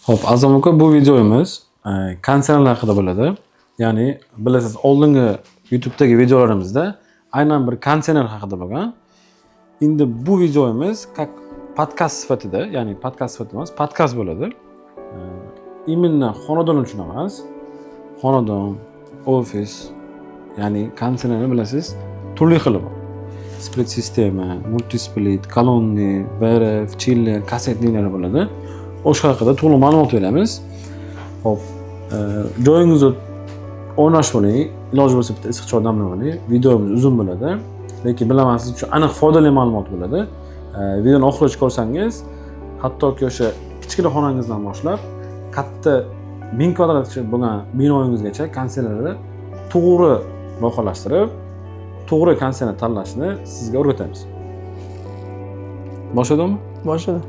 Xo'p, Azam aka, bu videomiz konsertlar haqida bo'ladi. Ya'ni bilasiz, oldingi YouTube'dagi videolarimizda aynan bir konsert haqida bo'lgan. Endi bu videomiz podkast sifatida, ya'ni podkast sifatida emas, podkast bo'ladi. Именно xonadon uchun emas. Xonadon, ofis, ya'ni konsertlarni bilasiz, turli xili bor. Split sistema, multi split, kolonni, VRF, chiller, kasetlilar bo'ladi. O'sha haqida to'liq ma'lumot beramiz. Xo'p, joyingizda o'rnash bo'ling, iloji bo'lsa bitta issiq choy damlab oling. Videomiz uzun bo'ladi, lekin bilaman siz uchun aniq foydali ma'lumot bo'ladi. Videoni oxirigacha ko'rsangiz, hattoki o'sha kichkina xonangizdan boshlab katta 1000 kvadratcha bo'lgan binoyingizgacha konsertlarni to'g'ri loyihalashtirib, to'g'ri konsertni tanlashni sizga o'rgatamiz. Boshladingmi? Boshladi.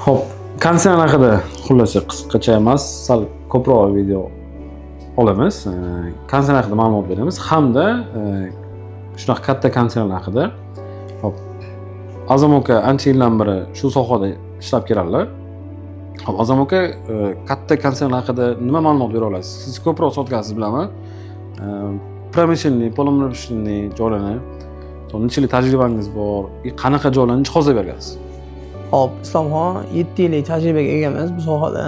Xo'p, konsert haqida xullas qisqacha emas, sal ko'proq video olamiz. Konsert haqida ma'lumot beramiz hamda shunaqa katta konsertlar haqida. Xo'p, Azam aka ancha yildan beri shu sohada ishlab keladilar. Xo'p, Azam aka katta konsertlar haqida nima ma'lumot bera olasiz? Siz ko'proq sotgansiz bilaman. Promotionli, polomrashli joylarni, necha yil tajribangiz bor, qanaqa joylarni jihozlab bergansiz? Hop, Islomxon 7 yillik tajribaga egamiz bu sohada.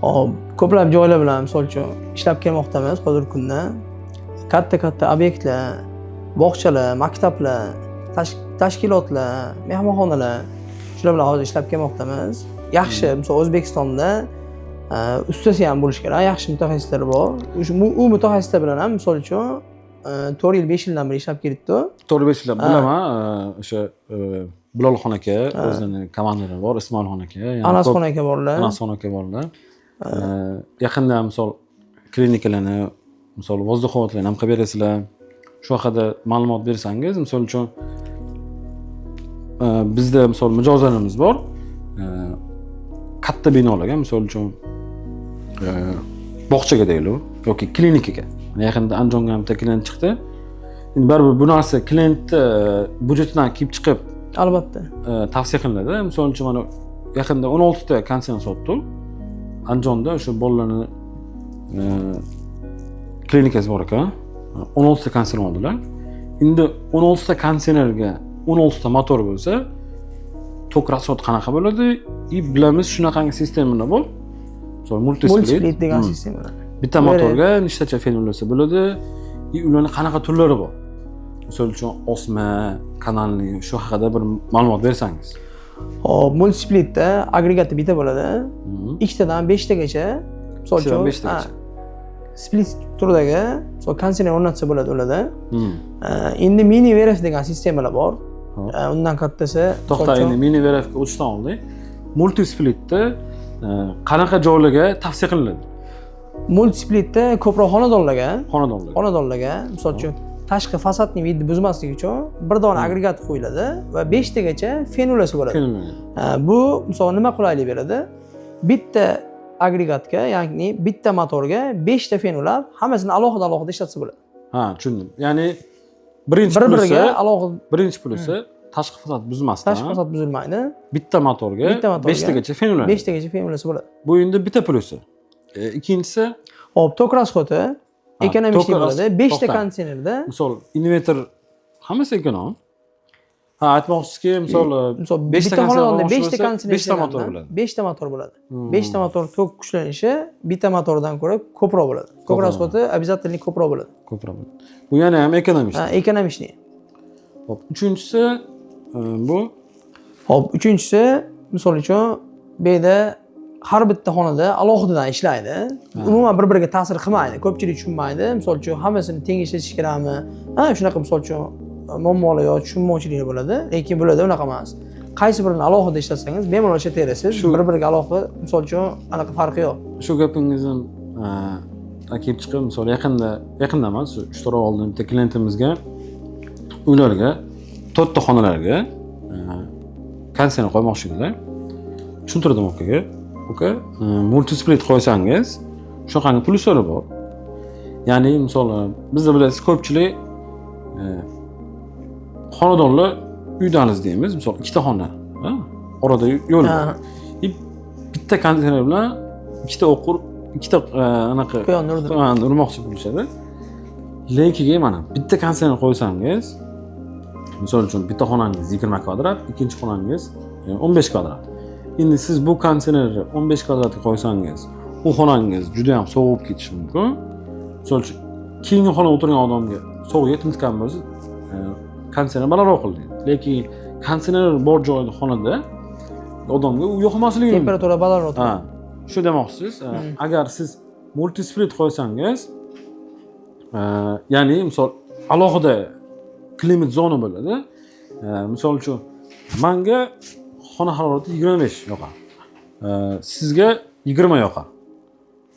Hop, ko'plab joylar bilan misol uchun ishlab kelmoqdamiz hozirgi kunda. Katta obyektlar, bog'chalar, maktablar, tashkilotlar, mehmonxonalar shular bilan hozir ishlab kelmoqdamiz. Yaxshi, misol O'zbekistonda ustasi ham bo'lish kerak, yaxshi mutaxassislar bor. U mutaxassislar bilan ham misol uchun 4 yil 5 yildan beri ishlab kelibdi. 4-5 yildan bilaman, o'sha Bilolxon aka o'zini komandalari bor, Ismoilxon aka, yana Anasxon aka borlar. Anasxon aka borlar. Yaqinda misol klinikalarni, misol vozduxovatlarni ham qilib berasizlar. Shu haqida ma'lumot bersangiz, misol uchun bizda misol mijozlarimiz bor. Katta binolarga, misol uchun bog'chaga deylik yoki klinikaga. Yaqinda Andijonga ham klient chiqdi. Endi baribir bu narsa klientni budjetidan kelib chiqib, albatta tavsiya qilinadi. Misol uchun mana yaqinda 16 ta konsert sotdim. Andijonda o'sha bolalarning klinikasi bor ekan. 16 ta konsert oldilar. Endi 16 ta konsertlarga 16 ta motor bo'lsa, tok rasot qanaqa bo'ladi? Bilamiz shunaqangi sistemalar bor. Misol multi split degan sistemalar. Bitta motorga nechtacha fenulasi bo'ladi? Ularning qanaqa turlari bor? Misol uchun osma, kanalli shu haqida bir ma'lumot bersangiz. Hop, multi splitda agregati bitta bo'ladi. 2 tadan 5 tagacha, misol uchun 5 tagacha. Split turdagi, misol konsertni o'rnatsa bo'ladi ularda. Endi mini VRF degan sistemalar bor. Undan kattasi, to'xta, endi mini VRFga o'tishdan oldin multi splitda qanaqa joylarga tavsiya qilinadi? Multi splitda ko'proq xonadonlarga, misol uchun tashqi fasadning hidini buzmasligi uchun bir dona agregat qo'yiladi va 5 tagacha fenulasi bo'ladi. Bu misol nima qulaylik beradi? Bitta agregatga, ya'ni bitta motorga 5 ta fenular hammasini alohida ishlatsa bo'ladi. Ha, tushundim. Ya'ni birinchi pulusi tashqi fasad buzmasdan. Tashqi fasad buzilmaydi. Bitta motorga 5 tagacha fenular. 5 tagacha fenulasi bo'ladi. Bu endi bitta pulusi. Ikkinchisi, hop, tok rasxoti ekonomik bo'ladi. 5 ta konsertda. Misol inverter hammasi ekonom. Ha, aytmoqchizki, misol 5 ta xonadonda 5 ta konsert 5 ta motor bo'ladi. 5 ta motor bo'ladi. 5 ta motor tok kuchlanishi bitta motordan ko'ra ko'proq bo'ladi. Tok rasxoti обязательно ko'proq bo'ladi. Bu yana ham ekonomik. Ha, ekonomik. Hop, uchinchisi bu. Hop, uchinchisi misol uchun bu yerda har bitta xonada alohidadan ishlaydi. Umuman bir-biriga ta'sir qilmaydi. Ko'pchilik tushunmaydi. Misol uchun hammasini teng ishlatish kerakmi? Shunaqa misol uchun muammolar yoki tushunmovchiliklar bo'ladi. Lekin bularda unaqa emas. Qaysi birini alohida ishlatsangiz, bemalol ishlataverasiz. Bir-biriga alohida, misol uchun anaqa farqi yo'q. Shu gapingizni kelib chiqib, misol yaqinda emas, 3 oy oldin bitta klientimizga uylarga, 4 ta xonalarga konsert qo'ymoqchi edilar. Tushuntirdim akaga. Multi split qo'ysangiz, shunaqangi pluslari bor. Ya'ni misol bizda bilasiz, ko'pchilik xonadonlar uydamiz deymiz. Misol 2 ta xona, orada yo'l bor. bitta konteyner bilan ikkita anaqa Quyonni urmoqchi bo'lishadi. Lekiga mana bitta konteyner qo'ysangiz, misol uchun bitta xonangiz 20 kvadrat, ikkinchi xonangiz 15 kvadrat. Endi siz bu konteynerni 15 kvadratga qo'ysangiz, u xonangiz juda ham sovib ketishi mumkin. Misol uchun keyingi xonada o'tirgan odamga sovuq yetmayotgan bo'lsa, konteyner balandroq qildi. Lekin konteyner bor joyda xonada odamga u yoqmasligi mumkin. Temperatura balandroq. Ha, shu demoqchisiz. Agar siz multisplit qo'ysangiz, ya'ni misol alohida klimat zona bo'ladi. Misol uchun menga xona harorati 25 yoqadi. Sizga 20 yoqadi.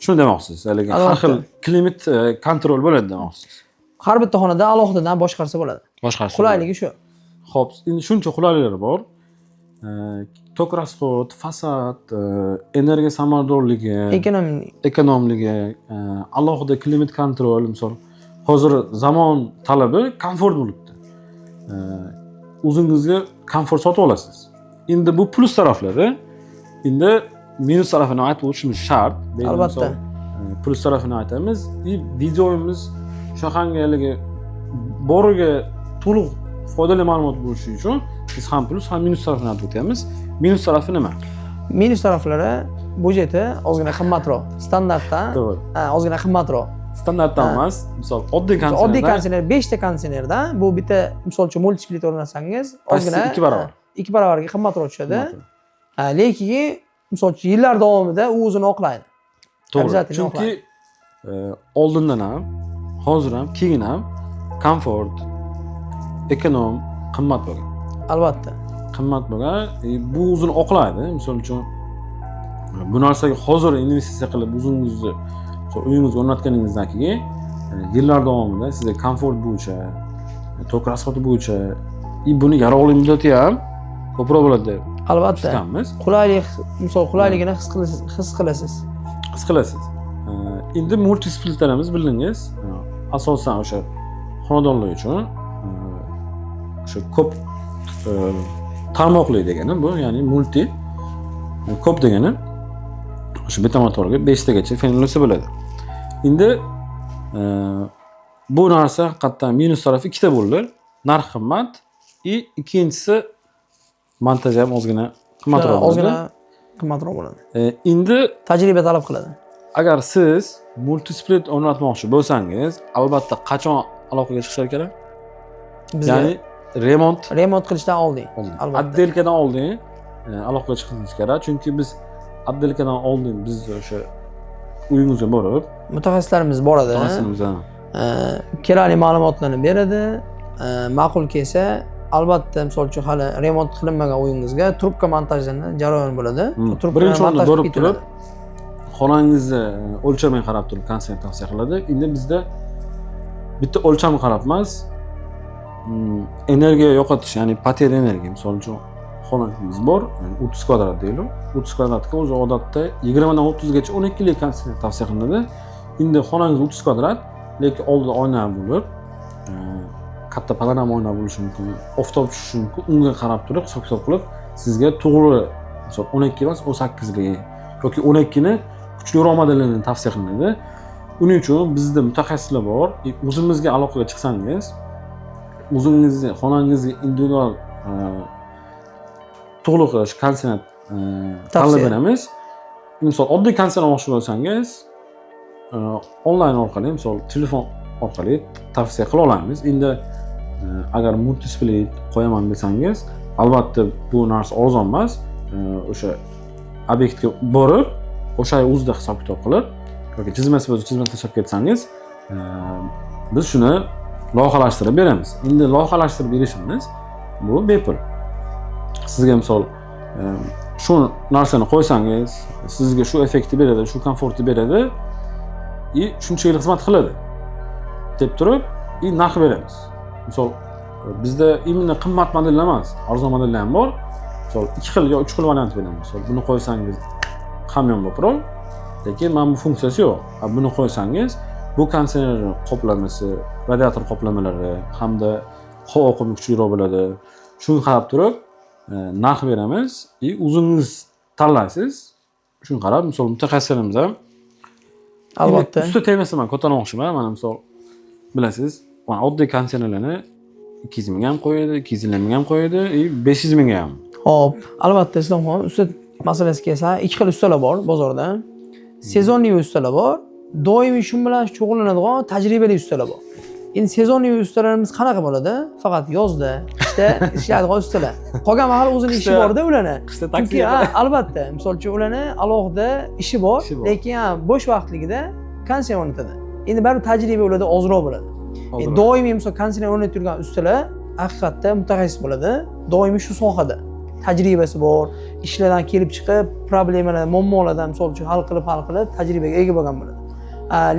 Shuni demoqchisiz. Lekin har xil klimat kontrol bo'ladi demoqchisiz. Har bitta xonada alohidadan boshqarsa bo'ladi. Boshqarsa. Qulayligi shu. Xo'p, endi shuncha qulayliklar bor. Tok rasxod, fasad, energiya samaradorligi, ekonomligi, alohida klimat kontrol, misol hozir zamon talabi komfort bo'libdi. O'zingizga komfort sotib olasiz. Endi bu plus taraflari. Endi minus tarafini aytib o'tishimiz shart. Albatta. Plus tarafini aytamiz. Videomiz shunaqangi boriga to'liq foydali ma'lumot bo'lishi uchun biz ham plus ham minus tarafini aytib o'tamiz. Minus tarafi nima? Minus taraflari budjeti ozgina qimmatroq. Standartdan ozgina qimmatroq. Standartdan emas, misol oddiy konteyner 5 ta konteynerdan bu bitta misol uchun multisplit o'rnatsangiz ozgina 2 barobar. 2 barobarga qimmatroq tushadi. Lekin misol uchun yillar davomida u o'zini oqlaydi. To'g'ri. Chunki oldindan ham, hozir ham, keyin ham komfort, ekonom, qimmat bo'lgan. Albatta. Qimmat bo'lgan, bu o'zini oqlaydi. Misol uchun bu narsaga hozir investitsiya qilib o'zingizni uyingizga o'rnatganingizdan keyin yillar davomida sizga komfort bo'yicha, tok rasxoti bo'yicha, buni yaroqli muddati ham ko'proq bo'ladi deb albatta. Qulaylik, misol qulayligini his qilasiz. Endi multisplitlarimiz bildingiz, asosan o'sha xonadonlar uchun o'sha ko'p tarmoqli degani bu, ya'ni multi ko'p degani o'sha bitta motorga 5 tagacha fenilsa bo'ladi. Endi bu narsa haqiqatan minus tarafi ikkita bo'ldi. Narx qimmat, ikkinchisi montaj ham ozgina qimmatroq bo'ladi. Ozgina qimmatroq bo'ladi. Endi tajriba talab qiladi. Agar siz multisplit o'rnatmoqchi bo'lsangiz, albatta qachon aloqaga chiqishlar kerak? Ya'ni remont qilishdan oldin. Albatta. Отделкаdan oldin aloqaga chiqishingiz kerak, chunki biz отделкаdan oldin biz o'sha uyingizga borib, mutaxassislarimiz boradi. Kerakli ma'lumotlarni beradi. Ma'qul kelsa, albatta, misol uchun hali remont qilinmagan uyingizga trubka montajlanish jarayoni bo'ladi. Birinchi o'rinda borib turib, xonangizni o'lchamini qarab turib konsert tavsiya qiladi. Endi bizda bitta o'lchamni qarab emas, energiya yo'qotish, ya'ni poteriya energiya, misol uchun xonangiz bor, 30 kvadrat deylik. 30 kvadratga o'zi odatda 20 dan 30 gacha 12 lik konsert tavsiya qilinadi. Endi xonangiz 30 kvadrat, lekin oldida oyna bo'lib, katta panorama oyna bo'lishi mumkin, oftob tushishi mumkin. Unga qarab turib, hisob qilib, sizga to'g'ri, misol 12 emas, 18 lik yoki 12 ni kuchliroq modelini tavsiya qilinadi. Uning uchun bizda mutaxassislar bor. O'zimizga aloqaga chiqsangiz, o'zingizni xonangizga individual to'liq konsert tanlab beramiz. Misol oddiy konsert olmoqchi bo'lsangiz, onlayn orqali, misol telefon orqali tavsiya qila olamiz. Endi agar multisplit qo'yaman desangiz, albatta bu narsa arzon emas. O'sha obyektga borib, o'sha o'zida hisob-kitob qilib yoki chizmasi bo'lsa chizma tashlab ketsangiz, biz shuni loyihalashtirib beramiz. Endi loyihalashtirib berishimiz bu bepul. Sizga misol shu narsani qo'ysangiz, sizga shu effektni beradi, shu komfortni beradi, shunchalik xizmat qiladi deb turib, narx beramiz. Misol bizda imенно qimmat modellar emas, arzon modellar ham bor. Misol 2 xil yo 3 xil variant beramiz. Misol buni qo'ysangiz hamyon bo'ladi, lekin mana bu funksiyasi yo'q. Buni qo'ysangiz, bu konditsioner qoplamasi, radiator qoplamalari hamda havo oqimi kuchliroq bo'ladi. Shuni qarab turib narx beramiz. O'zingiz tanlaysiz. shuni qarab, misol mutaxassislarimiz ham Albatta. usta temasini man ko'tarmoqchiman. Mana misol bilasiz, mana oddiy konditsionerlarni 200 ming ham qo'yadi, 250 ming ham qo'yadi, 500 mingga ham. Hop, albatta Islomxon, usta masalasiga kelsa, ikki xil ustalar bor bozorda. Sezonli ustalar bor, doimiy shu bilan shug'ullanadigan tajribali ustalar bor. Endi sezonli ustalarimiz qanaqa bo'ladi? Faqat yozda, qishda ishlaydigan ustalar. Qolgan mahal o'zining ishi bor-da ularni. Qishda Chunki albatta, misol uchun ularni alohida ishi bor, lekin bo'sh vaqtligida konditsioner o'rnatadi. Endi baribir tajriba ularda ozroq bo'ladi. Doimiy misol konditsioner o'rnatib yurgan ustalar haqiqatda mutaxassis bo'ladi. Doimiy shu sohada tajribasi bor, ishlardan kelib chiqib, problemalar, muammolardan misol uchun hal qilib tajribaga ega bo'lgan bo'ladi.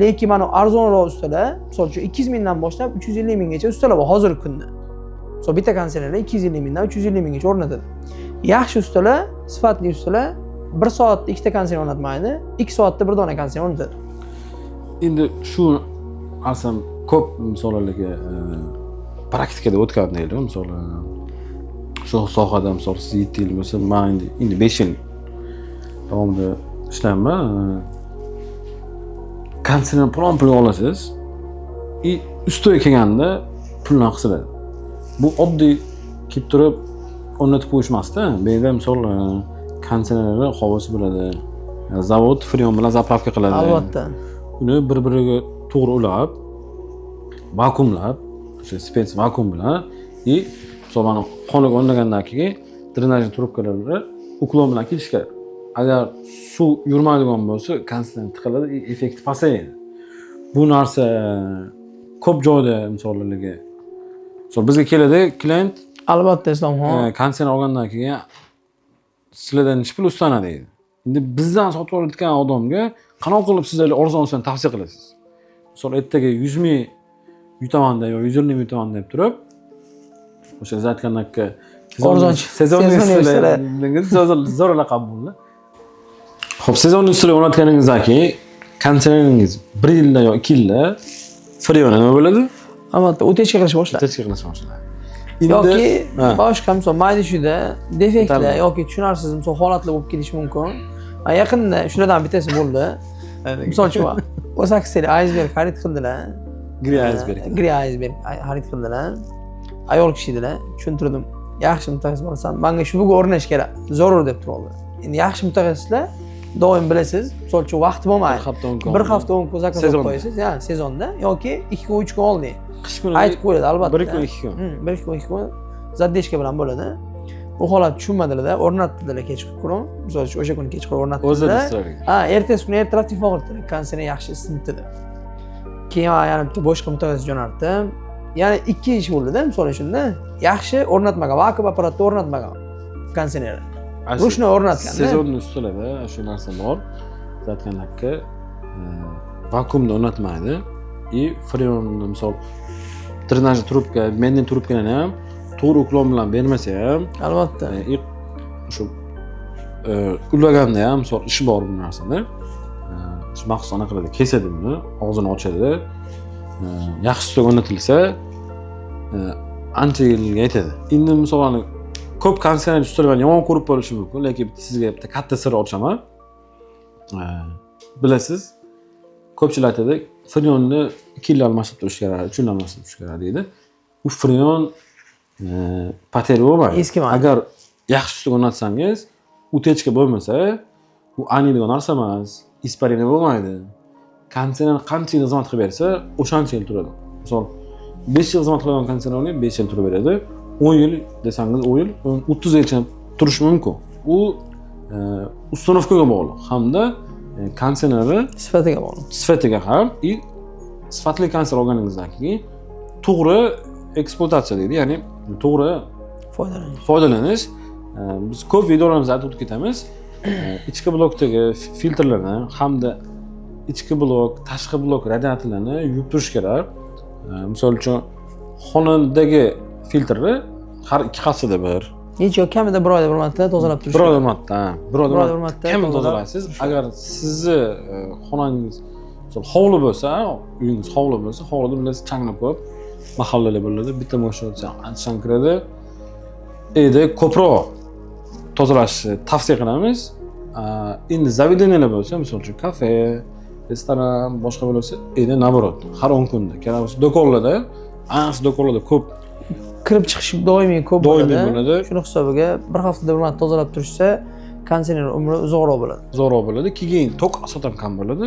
Lekin mana arzonroq ustalar, misol uchun 200 mingdan boshlab 350 minggacha ustalar bor hozirgi kunda. Misol bitta konditsionerlar 250 mingdan 350 minggacha o'rnatadi. Yaxshi ustalar, sifatli ustalar 1 soatda ikkita konditsioner o'rnatmaydi, 2 soatda bir dona konditsioner o'rnatadi. Endi shu asam ko'p misollarga praktikada o'tgan deydi, misol shu sohada misol siz 7 yil bo'lsa, men endi 5 yil davomida ishlayman. Konditsioner pul olasiz. Ustiga kelganda pulni qisiladi. Bu oddiy kelib turib o'rnatib qo'yish emasda. Bu yerda misol konditsionerlar havosi bo'ladi. Zavod freon bilan zapravka qiladi. Albatta. Uni bir-biriga to'g'ri ulab, vakuumlab, o'sha spets vakuum bilan misol mana qonga o'rnagandan keyin drenaj trubkalari uklon bilan kelish kerak. Agar suv yurmaydigan bo'lsa, konditsioner tiqiladi, effekti pasayadi. Bu narsa ko'p joyda misollarga. Misol bizga keladi klient, albatta Islomxon. Konditsioner olgandan keyin sizlardan necha pul ustana deydi. Endi bizdan sotib olayotgan odamga qanaqa qilib sizlar arzon tavsiya qilasiz? Misol ertaga 100 ming yutaman deb yo 150 ming yutaman deb turib, o'sha siz aytgandek sezonli ustalar zo'r laqab bo'ldi. Xo'p, sezonli ustalar o'rnatganingizdan keyin konditsioneringiz 1 yilda yo 2 yilda freon nima bo'ladi? Albatta, o'techka qilish boshlaydi. O'techka qilish boshlaydi. Yoki boshqa misol mayda-chuyda defektlar yoki tushunarsiz misol holatlar bo'lib kelishi mumkin. Yaqinda shulardan bittasi bo'ldi. Misol uchun o'sakseli iceberg xarid qildilar. Gri iceberg xarid qildilar. Ayol kishi edilar. Tushuntirdim. Yaxshi mutaxassis bo'lsam, menga shu bugun o'rnash kerak. Zarur deb turdi. Endi yaxshi mutaxassislar doim bilasiz, misol uchun vaqti bo'lmaydi. Bir hafta 10 kun zakaz qilib qo'yasiz, sezonda yoki 2 kun 3 kun oldin. Qish kuni aytib qo'yadi albatta. 1 kun 2 kun. 1 kun 2 kun zaddeshka bilan bo'ladi. Bu holat tushunmadilar-da, o'rnatdilar kechqurun. Misol uchun o'sha kuni kechqurun o'rnatdilar. Ertasi kuni ertalab telefon qildilar. Konditsioner yaxshi isitdi deb. Keyin yana bitta boshqa mutaxassis jo'natdim. Yana 2 ish bo'ldi-da, misol shunda. Yaxshi o'rnatmagan, vakuum apparatda o'rnatmagan konditsioner. Rushni o'rnatgan. Sezonli ustalarda shu narsa bor. Aytganlarga vakuumda o'rnatmaydi. Freonni misol drenaj trubka, mending trubkani ham to'g'ri uklon bilan bermasa ham, albatta. Shu ulaganda ham misol ishi bor bu narsada. Shu maxsus anaqa qiladi, kesadi buni, og'zini ochadi. Yaxshi ustiga o'rnatilsa, ancha yilga yetadi. Endi misol ko'p konditsioner ustalar yomon ko'rib qolishi mumkin, lekin sizga bitta katta sir ochaman. Bilasiz, ko'pchilik aytadi, freonni 2 yil almashtirib turish kerak, 3 yil almashtirib turish kerak deydi. Bu freon pateri bo'lmaydi. Agar yaxshi ustiga o'rnatsangiz, o'techka bo'lmasa, bu aniydigan narsa emas, isparina bo'lmaydi. Konditsioner qancha yil xizmat qilib bersa, o'shancha yil turadi. Misol 5 yil xizmat qilgan konditsionerni 5 yil turib beradi. 10 yil desangiz 10 yil, 30 yilgacha turishi mumkin. U uстановkaga bog'liq hamda konditsionerni sifatiga bog'liq. Sifatiga ham sifatli konditsioner olganingizdan keyin to'g'ri ekspluatatsiya deydi, ya'ni to'g'ri foydalanish. Biz ko'p videolarimizda aytib ketamiz. Ichki blokdagi filtrlarni hamda ichki blok, tashqi blok radiatorlarni yuvib turish kerak. Misol uchun xonadagi filtrni har 2 haftada bir hech yo'q kamida 1 oyda bir marta tozalab turish. 1 oyda bir marta kamida tozalaysiz. Agar sizni xonangiz misol hovli bo'lsa, uyingiz hovli bo'lsa, hovlida bilasiz changlar ko'p, mahallalar bo'ladi. Bitta mashina ancha kiradi. Ko'proq tozalashni tavsiya qilamiz. endi zavideniyalar bo'lsa, misol uchun kafe, restoran, boshqa bo'lsa, endi naborot, har 10 kunda. Kerak bo'lsa do'konlarda, ayniqsa do'konlarda ko'p kirib chiqish doimiy ko'p doimiy bo'ladi. Shuni hisobiga bir haftada bir marta tozalab turishsa, konditsioner umri uzoqroq bo'ladi. Zo'roq bo'ladi. Keyin tok asosan kam bo'ladi.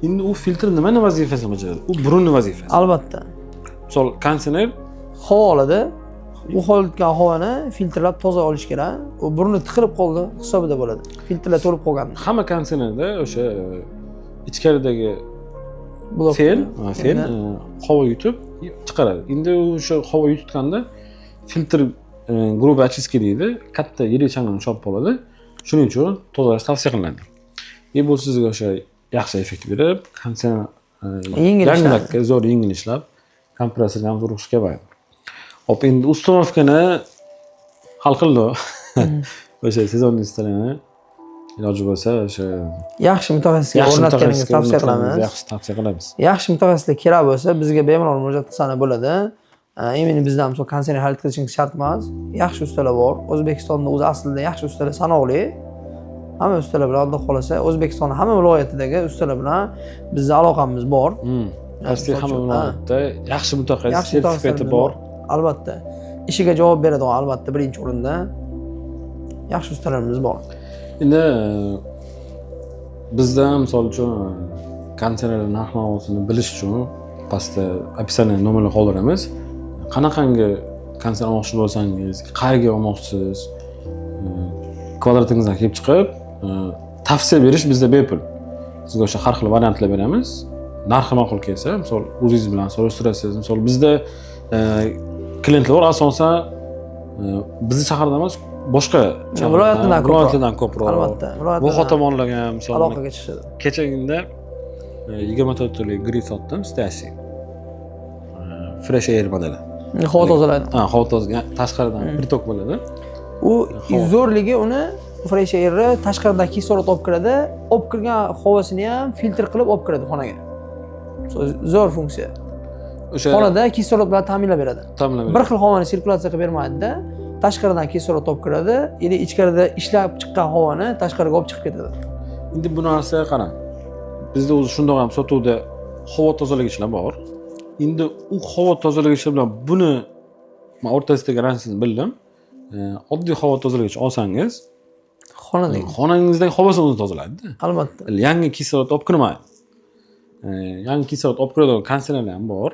Endi u filtr nimani vazifasini bajaradi? U burunni vazifasi. Albatta. Misol konditsioner Havo oladi. U holatgan havoni filtrlab toza olish kerak. U burni tiqilib qoldi hisobida bo'ladi. Filtrlar to'lib qolganda. hamma konditsionerda o'sha ichkaridagi Blok. fel havo yutib chiqaradi. Endi o'sha havo yutganda filtr gruba очистка deydi. Katta yirik changlarni chopib oladi. Shuning uchun tozalash tavsiya qilinadi. Bu sizga o'sha yaxshi effekt berib, konditsioner yangilikka zo'r yengil ishlab, kompressor ham zo'r ishga qo'yadi. Hop, endi uстановканы hal qildi. O'sha sezonli ustalarni iloji bo'lsa o'sha yaxshi mutaxassisga o'rnatganingizni tavsiya qilamiz. Yaxshi tavsiya qilamiz. Yaxshi mutaxassislar kerak bo'lsa, bizga bemalol murojaat qilsa bo'ladi. Imini bizdan ham konditsioner xarid qilishingiz shart emas. Yaxshi ustalar bor. O'zbekistonda o'zi aslida yaxshi ustalar sanoqli. Hamma ustalar bilan Alloh xolasa O'zbekistonning hamma viloyatidagi ustalar bilan bizning aloqamiz bor. Asli hamma viloyatda yaxshi mutaxassis sertifikati bor. Albatta. Ishiga javob beradigan albatta birinchi o'rinda yaxshi ustalarimiz bor. Endi bizda misol uchun konditsioner narx-navosini bilish uchun pastda описание nomerlar qoldiramiz. Qanaqangi konditsioner olmoqchi bo'lsangiz, qayerga olmoqchisiz, kvadratingizdan kelib chiqib, tavsiya berish bizda bepul. Sizga o'sha har xil variantlar beramiz. Narxi ma'qul kelsa, misol o'zingiz bilan solishtirasiz. Misol bizda klientlar bor, asosan bizni shaharda emas, boshqa viloyatlardan ko'proq. Albatta. Bu tomonlarga ham misol aloqaga chiqishadi. Kechagina 24 turlik grid sotdim, Stasi. Fresh Air modeli. Havo tozalaydi. Havo tozalaydi. Tashqaridan pritok bo'ladi. U zo'rligi uni Fresh Airni tashqaridan kislorod olib kiradi, olib kirgan havosini ham filtr qilib olib kiradi xonaga. Zo'r funksiya. O'sha xonada kislorod bilan ta'minlab beradi. Bir xil havoni sirkulyatsiya qilib bermaydi-da, tashqaridan kislorod olib kiradi, yoki ichkarida ishlab chiqqan havoni tashqariga olib chiqib ketadi. Endi bu narsaga qarang. Bizda o'zi shundoq ham sotuvda havo tozalagichlar bor. Endi u havo tozalagichlar bilan buni men o'rtasidagi raznikni bildim. Oddiy havo tozalagich olsangiz, xonangizdagi havosini o'zi tozalaydi-da. Albatta. Yangi kislorod olib kirmaydi. Yangi kislorod olib kiradigan konditsionerlar ham bor.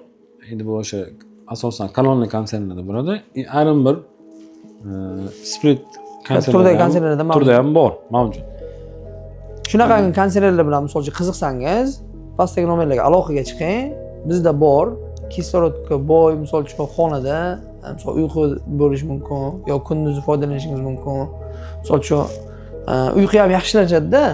Endi bu o'sha asosan kolonli konditsionerlarda bo'ladi. Ayrim bir split konditsionerlar ham bor, mavjud. Shunaqa konditsionerlar bilan misol uchun qiziqsangiz, pastdagi nomerlarga aloqaga chiqing. Bizda bor. Kislorodga boy misol uchun xonada, misol uyqu bo'lish mumkin yoki kunduzi foydalanishingiz mumkin. Misol uchun uyqu ham yaxshilanadi-da.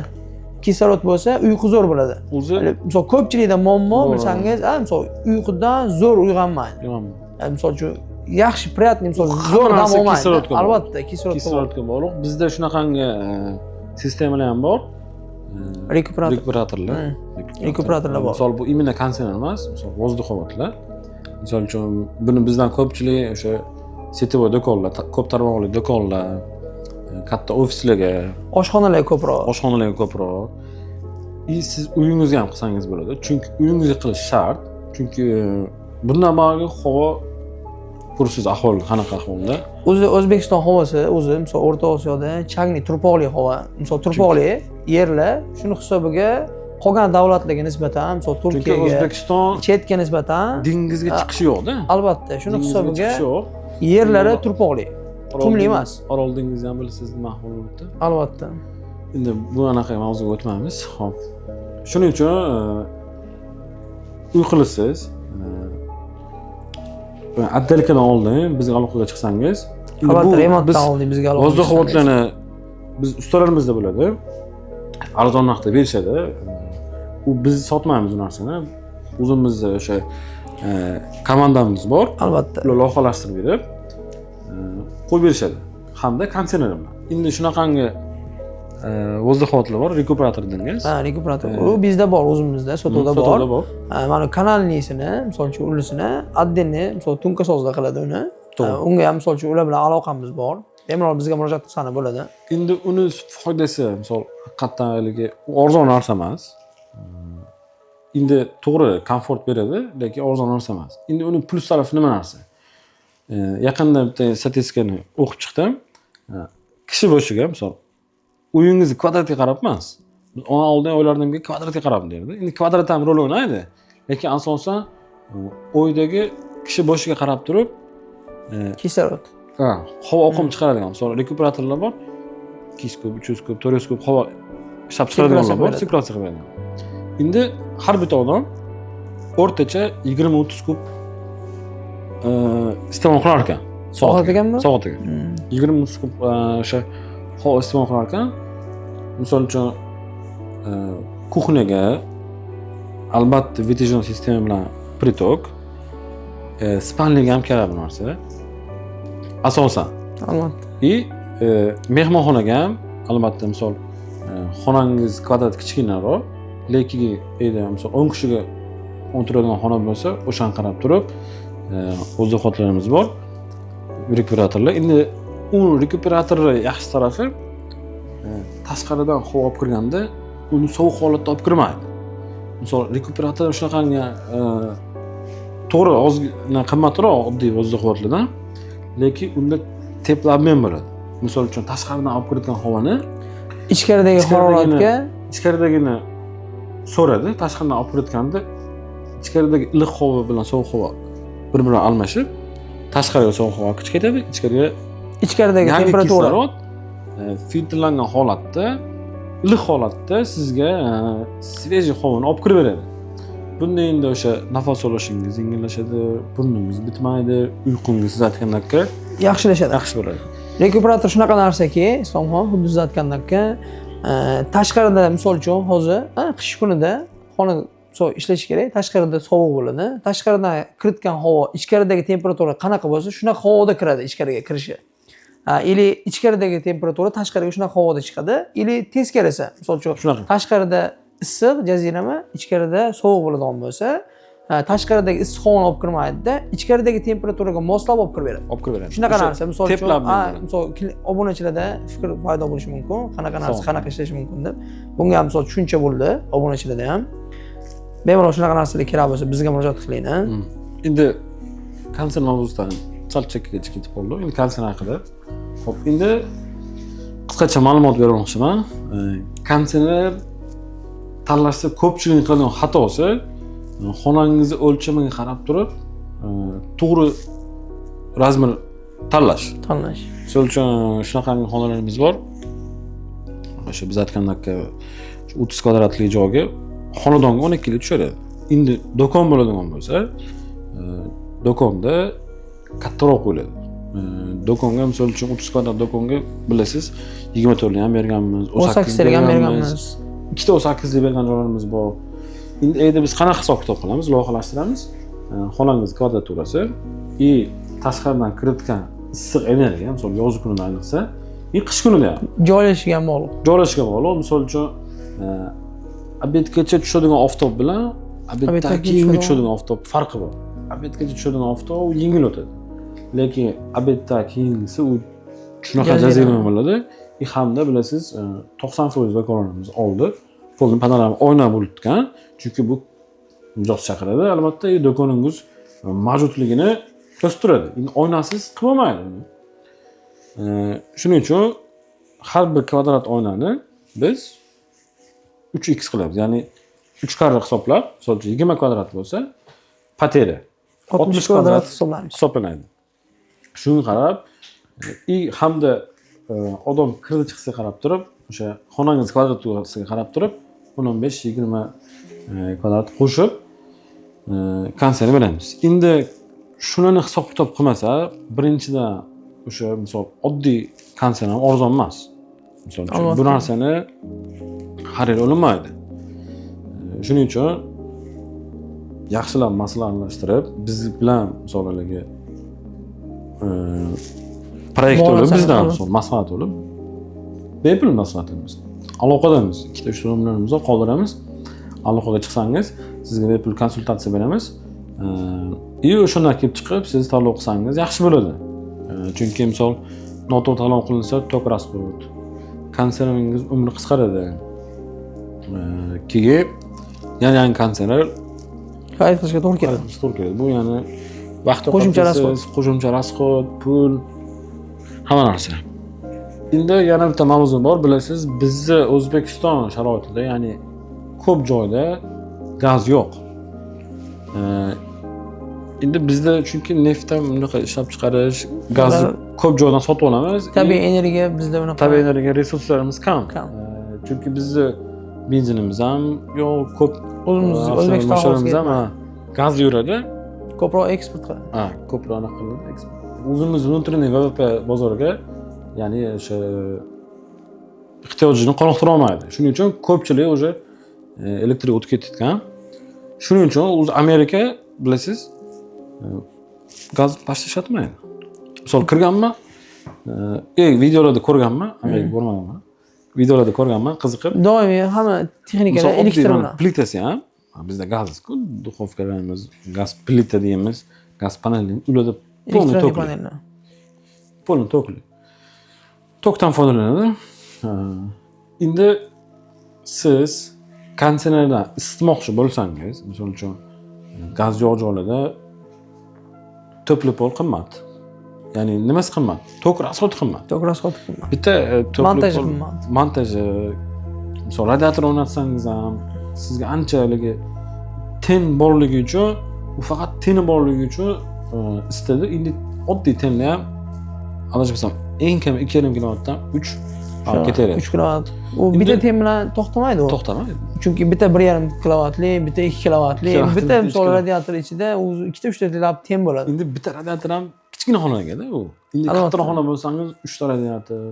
Kislorod bo'lsa uyqu zo'r bo'ladi. O'zi misol ko'pchilikda muammo bilsangiz, misol uyqudan zo'r uyg'onmaydi. Misol uchun yaxshi приятный misol zo'r dam olmaydi. Albatta, kislorodga bog'liq. Bizda shunaqangi sistemalar ham bor. Rekuperatorlar bor. Misol bu imенно konditsioner emas, misol vozdukhovodlar. Misol uchun buni bizdan ko'pchilik o'sha setovoy do'konlar, ko'p tarmoqli do'konlar, katta ofislarga, oshxonalarga ko'proq. Siz uyingizga ham qilsangiz bo'ladi. Chunki uyingizga qilish shart. Chunki bundan bag'ri havo pursiz ahvol, qanaqa ahvolda? O'zi O'zbekiston havosi, o'zi misol O'rta Osiyoda changli turpoqli havo, misol turpoqli yerlar, shuni hisobiga qolgan davlatlarga nisbatan, misol Turkiyaga, O'zbekiston chetga nisbatan dengizga chiqishi yo'q-da. Albatta, shuni hisobiga yerlari turpoqli, qumli emas. Orol dengizi ham bilasiz nima ahvol bo'libdi? Albatta. Endi bu anaqa mavzuga o'tmaymiz. Xo'p. Shuning uchun uy qilasiz. Atdelkadan oldin bizga aloqaga chiqsangiz, albatta remontdan oldin bizga aloqaga chiqsangiz. Vozdukhovodlarni biz ustalarimizda bo'ladi. Arzon narxda berishadi. U biz sotmaymiz bu narsani. O'zimizda o'sha komandamiz bor. Albatta. Ular loyihalashtirib berib qo'yib berishadi. Hamda konditsioner bilan. Endi shunaqangi vozdukhovodlar bor, rekuperator dengiz. Rekuperator. U bizda bor, o'zimizda sotuvda bor. Mana kanalnisini, misol uchun ulisini, отдельный, misol tunka sozda qiladi uni. Unga ham misol uchun ular bilan aloqamiz bor. bemalol bizga murojaat qilsa bo'ladi. Endi uni foydasi, misol, haqiqatan haligi arzon narsa emas. Endi to'g'ri komfort beradi, lekin arzon narsa emas. Endi uni plus tarafi nima narsa? Yaqinda bitta statistikani o'qib chiqdim. Kishi boshiga, misol, uyingizni kvadratga qarab emas. Biz ona oldin o'ylardimki, kvadratga qarab derdi. Endi kvadrat ham rol o'ynaydi, lekin asosan uydagi kishi boshiga qarab turib, kislorod. havo oqim chiqaradigan, misol, rekuperatorlar bor. 200 kub, 300 kub, 400 kub havo ishlab chiqaradiganlar bor, sirkulyatsiya qiladigan. Endi har bitta odam o'rtacha 20-30 kub iste'mol qilar ekan. Soatigamanmi? Soatiga. 20-30 kub o'sha havo iste'mol qilar ekan. Misol uchun kuxnyaga albatta vitijon sistema bilan pritok, spalniga ham kerak bu narsa. Asosan. Albatta. И mehmonxonaga ham albatta misol xonangiz kvadrat kichkinaroq, lekin misol 10 kishiga o'tiradigan xona bo'lsa, o'shanga qarab turib oziq-ovqatlarimiz bor. Rekuperatorlar. Endi u rekuperatorlar yaxshi tarafi tashqaridan havo olib kirganda uni sovuq holatda olib kirmaydi. Misol rekuperator shunaqangi to'g'ri ozgina qimmatroq oddiy oziq-ovqatlardan, lekin unda teplammen bo'ladi. Misol uchun tashqaridan olib kirgan havoni ichkaridagi haroratga ichkaridagini so'radi, tashqaridan olib kirganda ichkaridagi iliq havo bilan sovuq havo bir-biriga almashib, tashqariga sovuq havo kirib ketadi, ichkaridagi temperatura filtrlangan holatda, iliq holatda sizga svejiy havoni olib kirib beradi. Bunda endi o'sha nafas olishingiz yengillashadi, burningiz bitmaydi, uyqungiz siz aytgandek yaxshilashadi. Yaxshi bo'ladi. Rekuperator shunaqa narsaki, Islomxon, xuddi siz aytgandek, tashqarida misol uchun hozir qish kunida xona ishlash kerak, tashqarida sovuq bo'ladi. Tashqaridan kiritgan havo ichkaridagi temperatura qanaqa bo'lsa, shunaqa havoda kiradi ichkariga kirishi. Ili ichkaridagi temperatura tashqariga shunaqa havoda chiqadi, ili teskarisi. Misol uchun tashqarida issiq jazirama, ichkarida sovuq bo'ladigan bo'lsa, tashqaridagi issiq havoni olib kirmaydi-da, ichkaridagi temperaturaga moslab olib kirib beradi. Olib kirib beradi. Shunaqa narsa, misol uchun, misol obunachilarda fikr paydo bo'lishi mumkin, qanaqa narsa qanaqa ishlashi mumkin deb. Bunga ham misol tushuncha bo'ldi obunachilarda ham. Bemalol shunaqa narsalar kerak bo'lsa bizga murojaat qiling. Endi konsern mavzusidan sal chekkaga ketib qoldik. Endi konsern haqida. Xo'p, endi qisqacha ma'lumot bermoqchiman. Konserner tanlashda ko'pchilikning qiladigan xatosi xonangizni o'lchamiga qarab turib, to'g'ri razmer tanlash. Misol uchun shunaqangi xonalarimiz bor. O'sha biz aytgandek 30 kvadratli joyga xonadonga 12 kilo tushadi. Endi do'kon bo'ladigan bo'lsa, do'konda kattaroq bo'ladi. Do'konga misol uchun 30 kvadrat do'konga bilasiz 24 li ham berganmiz, 18 li ham berganmiz. Ikkita 18 li bergan joylarimiz bor. Endi biz qanaqa hisob-kitob qilamiz, loyihalashtiramiz. Xonangiz kvadraturasi и tashqaridan kiritgan issiq energiya, misol yoz kunida ayniqsa, qish kunida ham joylashiga bog'liq. Misol uchun obedgacha tushadigan oftob bilan obeddan keyingi tushadigan oftob farqi bor. Obedgacha tushadigan oftob yengil o'tadi. Lekin obeddan keyingisi u shunaqa jazirama bo'ladi. Hamda bilasiz 90% do'konlarimiz oldi. Qo'lni panorama oyna bo'lgan. Chunki bu mijoz chaqiradi. Albatta, do'koningiz mavjudligini ko'rsatadi. Endi oynasiz qilmaydi uni. Shuning uchun har bir kvadrat oynani biz 3x qilamiz. Ya'ni 3 karra hisoblab, misol uchun 20 kvadrat bo'lsa, patera 60 kvadrat hisoblanadi. Shunga qarab, hamda odam kirdi chiqishga qarab turib, o'sha xonangiz kvadraturasiga qarab turib, 15-20 kvadrat qo'shib konserni beramiz. Endi shunani hisob-kitob qilmasa, birinchidan o'sha misol oddiy konser ham arzon emas. Misol uchun bu narsani xarid olinmaydi. Shuning uchun yaxshilab maslahatlashtirib, biz bilan misollarga proyekt olib, bizdan maslahat olib, bepul maslahatimiz. Aloqadamiz, 2-3 nomerlarimizni qoldiramiz. Aloqaga chiqsangiz, sizga bepul konsultatsiya beramiz. O'shundan kelib chiqib, siz tanlov qilsangiz yaxshi bo'ladi. Chunki misol noto'g'ri tanlov qilinsa tok rasxod. Konserneringiz umri qisqaradi. Keyin yangi konserner xarid qilishga to'g'ri keladi. keladi. Bu ya'ni vaqt Qo'shimcha rasxod. qo'shimcha rasxod, pul, hamma narsa. Endi yana bitta mavzu bor, bilasiz, bizni O'zbekiston sharoitida, ya'ni ko'p joyda gaz yo'q. Endi bizda chunki neftdan bunaqa ishlab chiqarish, gazni ko'p joydan sotib olamiz. Tabiiy energiya bizda unaqa. Tabiiy energiya resurslarimiz kam. Kam. Chunki bizni benzinimiz ham yo'q, ko'p O'zimiz O'zbekiston avtomobillarimiz ham gaz yuradi. ko'proq eksport qiladi. Ko'proq anaqa qiladi. O'zimiz внутренний ВВП bozoriga, ya'ni o'sha ehtiyojini qoniqtira olmaydi. Shuning uchun ko'pchilik o'sha elektrik o'tib ketgan. Shuning uchun o'zi Amerika, bilasiz, gaz pashta ishlatmaydi. Misol kirganman, videolarda ko'rganman, Amerika bormaganman. Videolarda ko'rganman, qiziqib. Doimiy hamma texnikalar elektr bilan. Plitasi ham bizda gaz-ku, duxovkalarimiz, gaz plita deymiz, gaz paneli, ularda polni tokli. Polni tokli. Tokdan foydalanadi. Endi siz konditsionerdan isitmoqchi bo'lsangiz, misol uchun gaz yo'q joylarda to'pli pol qimmat. Ya'ni nimasi qimmat? Tok rasxod qimmat. Tok rasxod qimmat. Bitta montaj qimmat. Montaji, misol radiator o'rnatsangiz ham sizga anchalik ten borligi uchun, u faqat teni borligi uchun isitadi. Endi oddiy tenni ham adashmasam eng kam 2,5 kilovatdan 3 ketaveradi. 3 kilovat. U bitta ten bilan to'xtamaydi u. To'xtamaydi. Chunki bitta 1,5 kilovatli, bitta 2 kilovatli, bitta misol radiator ichida o'zi 2-3 ta ten bo'ladi. Endi bitta radiator ham kichkina xonagada u. Endi kattaroq xona bo'lsangiz 3 ta radiator,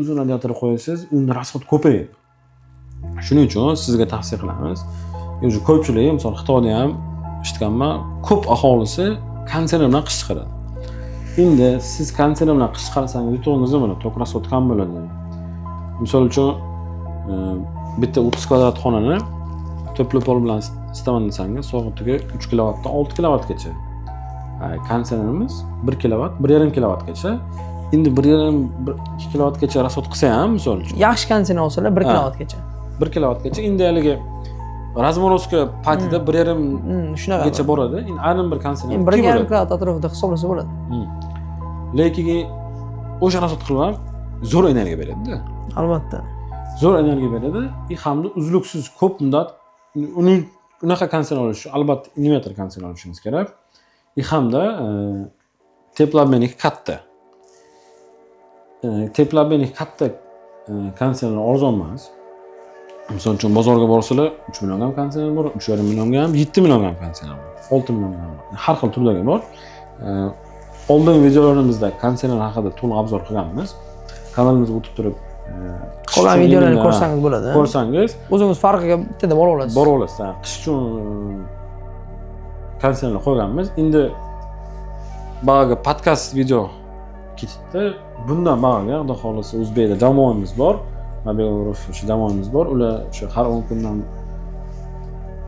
uzun radiator qo'yasiz, unda rasxod ko'payadi. Shuning uchun sizga tavsiya qilamiz. O'zi ko'pchilik, misol Xitoyda ham eshitganman, ko'p aholisi konditsioner bilan qish chiqaradi. Endi siz konditsioner bilan qish chiqarsangiz, yutug'ingizda buni tok rasxod kam bo'ladi. Misol uchun bitta 30 kvadrat xonani to'pli pol bilan isitaman desangiz, soatiga 3 kilovatdan 6 kilovatgacha. Konditsionerimiz 1 kilovat, 1,5 kilovatgacha. Endi 1,5-2 kilovatgacha rasxod qilsa ham, misol uchun yaxshi konditsioner olsalar 1 kilovatgacha. 1 kilovatgacha. Endi haligi razmorozka paytida 1,5 shunaqagacha boradi. Endi ayrim bir konditsioner 1,5 kilovat atrofida hisoblasa bo'ladi. Lekin o'sha rasxod qilib ham zo'r energiya beradi-da. Albatta. Zo'r energiya beradi. Hamda uzluksiz ko'p muddat unaqa konditsioner olish, albatta inverter konditsioner olishingiz kerak. Hamda teplobmenik katta. Teplobmenik katta konditsioner arzon emas. Misol uchun bozorga borsalar 3 millionga ham konditsioner bor, 3,5 millionga ham, 7 millionga ham konditsioner bor, 6 millionga ham bor. Har xil turdagi bor. Oldingi videolarimizda konditsioner haqida to'liq obzor qilganmiz. Kanalimizga o'tib turib, qolgan videolarni ko'rsangiz bo'ladi. Ko'rsangiz, o'zingiz farqiga bittada borib olasiz. Borib olasiz. Qish uchun konditsioner qo'yganmiz. Endi bag'aga podkast video ketdi. Bundan bag'aga, xudo xolasa, O'zbekda jamoamiz bor. Mobiluruf o'sha jamoamiz bor. Ular o'sha har 10 kundan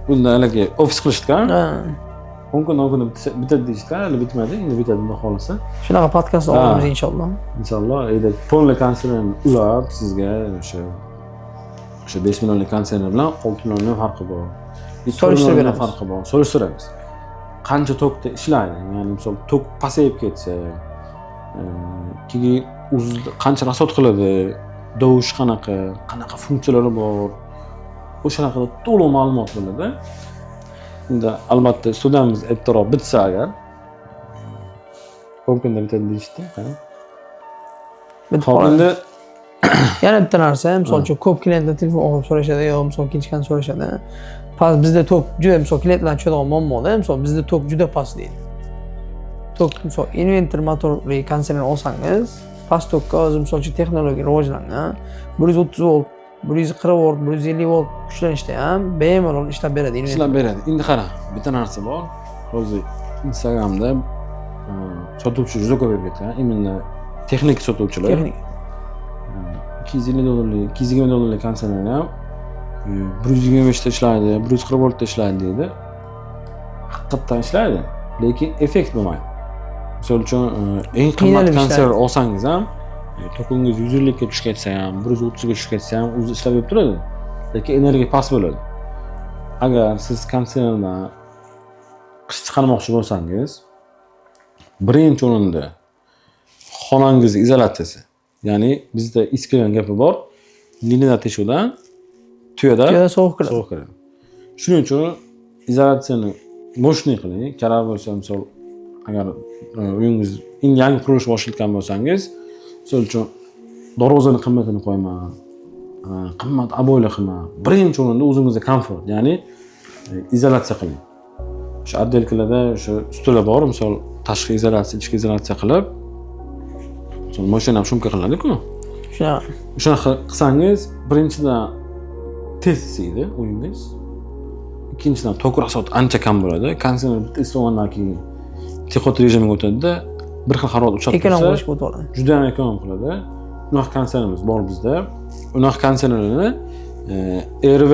bunda haligi ofis qilishgan. 10 kun bitadi deyishgan, hali bitmadi. Endi bitadi, xudo xolasa. Shunaqa podkast olamiz inshaalloh. Inshaalloh, endi polni konditsioner ulab sizga o'sha 5 millionlik konditsioner bilan 6 millionlik farqi bor. Solishtirib beramiz. Farqi bor. Solishtiramiz. Qancha tokda ishlaydi? Ya'ni misol tok pasayib ketsa, keyin qancha rasxod qiladi, dovush qanaqa funksiyalari bor. O'sha haqida to'liq ma'lumot bo'ladi. Endi albatta studiyamiz ertaroq bitsa agar 10 kunda bitadi deyishdi. Endi yana bitta narsa, misol uchun ko'p klientlar telefon olib so'rashadi, yo misol kinchikani so'rashadi. Bizda tok juda, misol klientlar tushadigan muammoda, misol bizda tok juda past deydi. Tok misol inverter motorli konditsioner olsangiz, past tokka o'zi misol uchun texnologiya rivojlangan, 130 volt, 140 volt, 150 volt kuchlanishda ham bemalol ishlab beradi. Ishlab beradi. Endi qara, bitta narsa bor. Hozir Instagramda sotuvchi juda ko'payib ketgan. Imенно texnik sotuvchilar. Texnik. $250, $220 konditsioner ham 125 ta ishlaydi, 140 voltda ishlaydi deydi. Haqiqatan ishlaydi, lekin effekt bo'lmaydi. Misol uchun eng qimmat konditsioner olsangiz ham tokingiz 150 ga tushib ketsa ham, 130 ga tushib ketsa ham o'zi ishlab berib turadi. Lekin energiya past bo'ladi. Agar siz konditsionerdan qish chiqarmoqchi bo'lsangiz, birinchi o'rinda xonangiz izolyatsiyasi. Ya'ni bizda iskilan gapi bor. Liniyada teshuvdan tuyada sovuq kiradi. sovuq kiradi. Shuning uchun izolyatsiyani mo'shniy qiling. Kerak bo'lsa, misol agar uyingiz yangi qurilish boshlatgan bo'lsangiz, misol uchun darvozani qimmatini qo'yma, qimmat aboyli qilma. Birinchi o'rinda o'zingizga komfort, ya'ni izolyatsiya qiling. O'sha отделкаларда o'sha ustunlar bor, misol tashqi izolyatsiya, ichki izolyatsiya qilib, misol mashina ham shumka qilinadi-ku. Shunaqa qilsangiz, birinchidan tez isiydi uyingiz. Ikkinchidan tok rasot ancha kam bo'ladi. Konditsioner bitta isitgandan keyin texot rejimiga o'tadi-da, bir xil harorat o'chib ekonom qilishga o'tadi. Juda ham ekonom qiladi. Unaqa konditsionerimiz bor bizda. Unaqa konditsionerlarni RV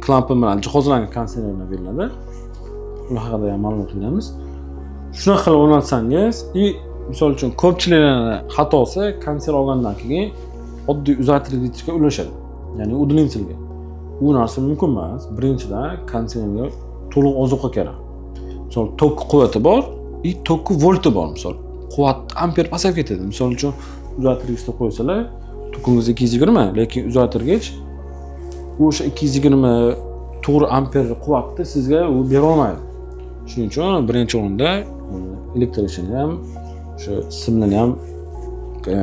klampi bilan jihozlangan konditsionerlar beriladi. Ular haqida ham ma'lumot beramiz. Shunaqa qilib o'rnatsangiz, misol uchun ko'pchiliklarning xatosi konditsioner olgandan keyin oddiy uzaytirgichga ulashadi. Ya'ni udlinsilga. Bu narsa mumkin emas. Birinchidan konditsionerga to'liq ozuqa kerak. Misol tok quvvati bor, tok volti bor. Misol quvvat amper pasayib ketadi. Misol uchun uzaytirgichda qo'ysalar, tokingiz 220, lekin uzaytirgich o'sha 220 to'g'ri amper quvvatni sizga u bera olmaydi. Shuning uchun birinchi o'rinda elektrikni ham, o'sha simlarni ham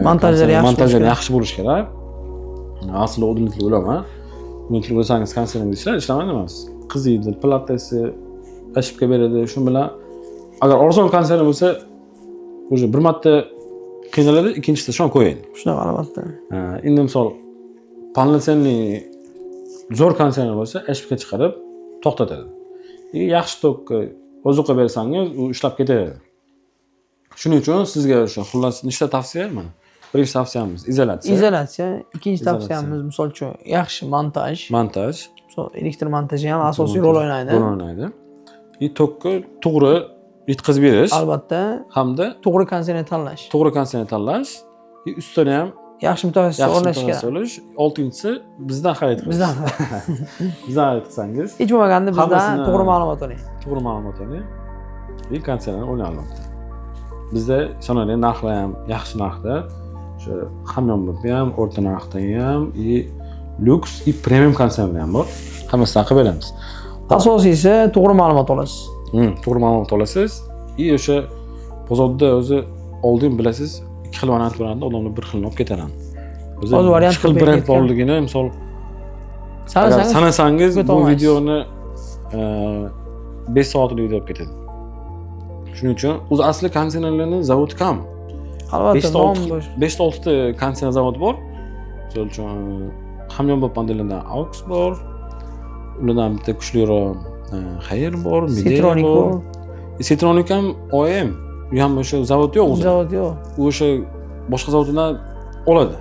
montajlari yaxshi bo'lishi kerak. Asli udlinli ulama. Udlinli bo'lsangiz konditsioner ishlamaydi emas. Qiziydi, platasi tashibga beradi. Shu bilan agar arzon konditsioner bo'lsa, o'sha bir marta qiynaladi, ikkinchisida shon qo'ying. Shunaqa albatta. Endi misol polnosenli zo'r konditsioner bo'lsa, HPga chiqarib to'xtatadi. Yaxshi tok ozuqa bersangiz, u ishlab ketadi. Shuning uchun sizga o'sha xullas nechta tavsiya mana. Birinchi tavsiyamiz izolyatsiya. Izolyatsiya, ikkinchi tavsiyamiz misol uchun yaxshi montaj. Montaj. Misol elektr montaji ham asosiy rol o'ynaydi. Rol o'ynaydi. Tokni to'g'ri yetkazib berish. Albatta. Hamda to'g'ri konditsioner tanlash. To'g'ri konditsioner tanlash. Ustini ham yaxshi mutaxassis o'rnash kerak. Oltinchisi bizdan xarid qilish. Bizdan xarid qilsangiz. Hech bo'lmaganda bizdan to'g'ri ma'lumot oling. To'g'ri ma'lumot oling. Konditsioner o'ynaylik. Bizda so'nali narxlar ham yaxshi narxda. O'sha hamyonbop ham, o'rta narxda ham, lyuks, premium konditsionerlar ham bor. Hammasidan qilib beramiz. Asosiysi to'g'ri ma'lumot olasiz. To'g'ri ma'lumot olasiz. O'sha bozorda o'zi oldin bilasiz, ikki xil variant bo'ladi, odamlar bir xilni olib ketadi. O'zi variant xil brend borligini, misol sanasangiz bu videoni 5 soatlik video olib ketadi. Shuning uchun o'zi asli konditsionerlarning zavodi kam. Albatta, 5-6 ta konditsioner zavodi bor. Misol uchun hamyonbop modellardan AUX bor. Ulardan bitta kuchliroq Xayr bor, Midea bor. Citronic ham OEM. U ham o'sha zavod yo'q o'zi. Zavod yo'q. U o'sha boshqa zavoddan oladi.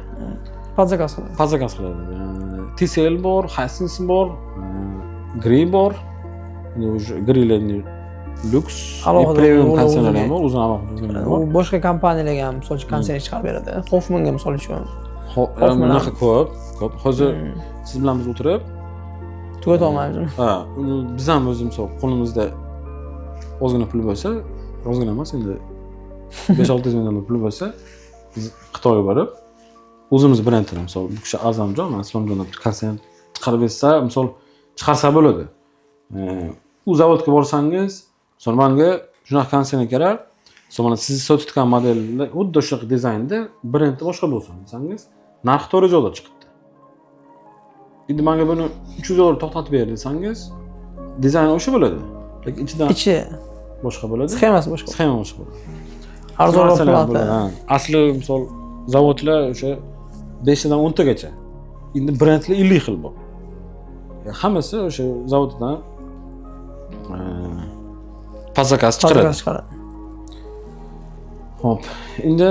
Podzakas qiladi. Podzakas qiladi. TCL bor, Hisense bor, Grey bor. O'sha Grey'larning Lux, premium konditsionerlar ham bor, o'zini alohida. U boshqa kompaniyalarga ham misol uchun konditsioner chiqarib beradi. Hoffmanga misol uchun. Bunaqa ko'p. Hozir siz bilan biz o'tirib tugata olmaymiz. Biz ham o'zimiz misol qo'limizda ozgina pul bo'lsa, ozgina emas endi 5-600 ming pul bo'lsa, biz Xitoyga borib o'zimiz brendni misol bu kishi Azamjon, men Islomjondan konditsioner chiqarib bersa, misol chiqarsa bo'ladi. U zavodga borsangiz, misol menga shunaqa konditsioner kerak. Mana siz sotayotgan modellar xuddi shunaqa dizaynda, brendi boshqa bo'lsin desangiz, narxi 400 dollar chiqibdi. Endi menga buni 300 dollar to'xtatib ber desangiz, dizayn o'sha bo'ladi. Lekin ichi boshqa bo'ladi. Sxemasi boshqa. Sxema boshqa bo'ladi. Arzonroq bo'ladi. Asli misol zavodlar o'sha 5 dan 10 tagacha. Endi brendlar 50 xil bor. Hammasi o'sha zavoddan podzakas chiqaradi. Hop, endi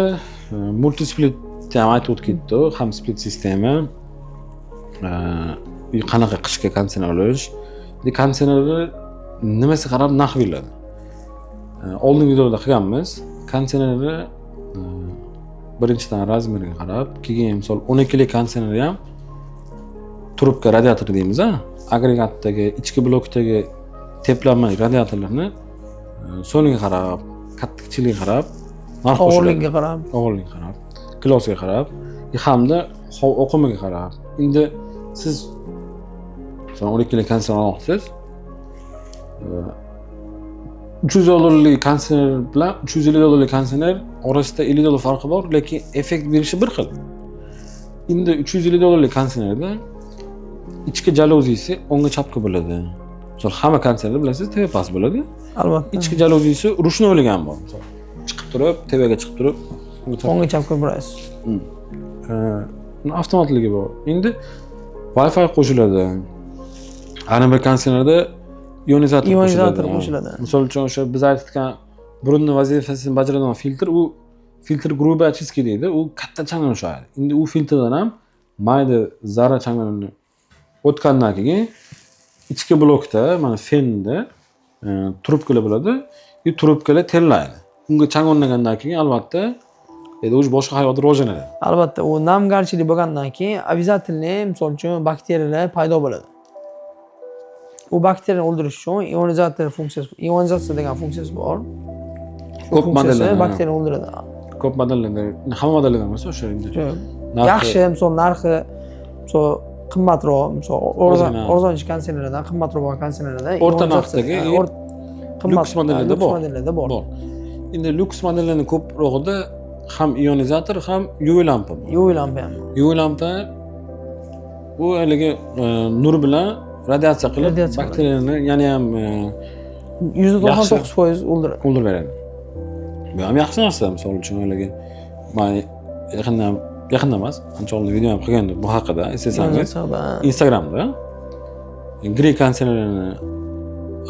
multisplit ham aytib o'tdik-ku, ham split sistema. Qanaqa qishga konditsioner olish. Endi konditsionerni nimasiga qarab narx beriladi. Oldingi videoda qilganmiz. Konditsionerni birinchidan razmeriga qarab, keyin misol 12 lik konditsioner ham trubka radiator deymiz a, agregatdagi ichki blokdagi teplanma radiatorlarni soniga qarab, qattiqchiligiga qarab, narx Og'irligiga qarab. og'irligiga qarab, kilosiga qarab hamda oqimiga qarab. Endi siz son 12 lik konditsioner olasiz. 300 dollarlik konditsioner bilan 350 dollarlik konditsioner orasida 50 dollar farqi bor, lekin effekt berishi bir xil. Endi 350 dollarlik konditsionerda ichki jaluzisi o'ngga chapga bo'ladi. Misol hamma konditsionerda bilasiz, tepa past bo'ladi. Albatta. Ichki jaluzisi rushnoylik ham bor. Misol chiqib turib, tepaga chiqib turib, O'ngga chapga burasiz. avtomatligi bor. Endi Wi-Fi qo'shiladi. Ana bir konditsionerda ionizator qo'shiladi. Misol uchun o'sha biz aytgan burunni vazifasini bajaradigan filtr, u filtr грубая очистка deydi. U katta changni ushlaydi. Endi u filtrdan ham mayda zarra changlarni o'tgandan keyin ichki blokda, mana fenda trubkalar bo'ladi. Bu trubkalar terlaydi. Unga chang o'rnagandan keyin albatta o'zi boshqa hayot rivojlanadi. Albatta, u namgarchilik bo'lgandan keyin обязательно, misol uchun bakteriyalar paydo bo'ladi. U bakteriyani o'ldirish uchun ionizatsiya degan funksiyasi bor. Ko'p modellar bakteriyani o'ldiradi. Ko'p modellarda, hamma modellarda emas o'sha endi. Yaxshi, misol narxi misol qimmatroq, misol arzonchi konditsionerlardan qimmatroq bo'lgan konditsionerlardan o'rta narxdagi lyuks modellarda bor. Endi lyuks modellarning ko'prog'ida ham ionizator, ham UV lampa bor. UV lampa ham. UV lampa bu haligi nur bilan radiatsiya qilib bakteriyalarni yana ham %99% o'ldiradi. O'ldirib beradi. Bu ham yaxshi narsa, misol uchun haligi men yaqinda emas, ancha oldin video ham qilgandim bu haqida, eslasangiz. Instagramda grey konditsionerlarni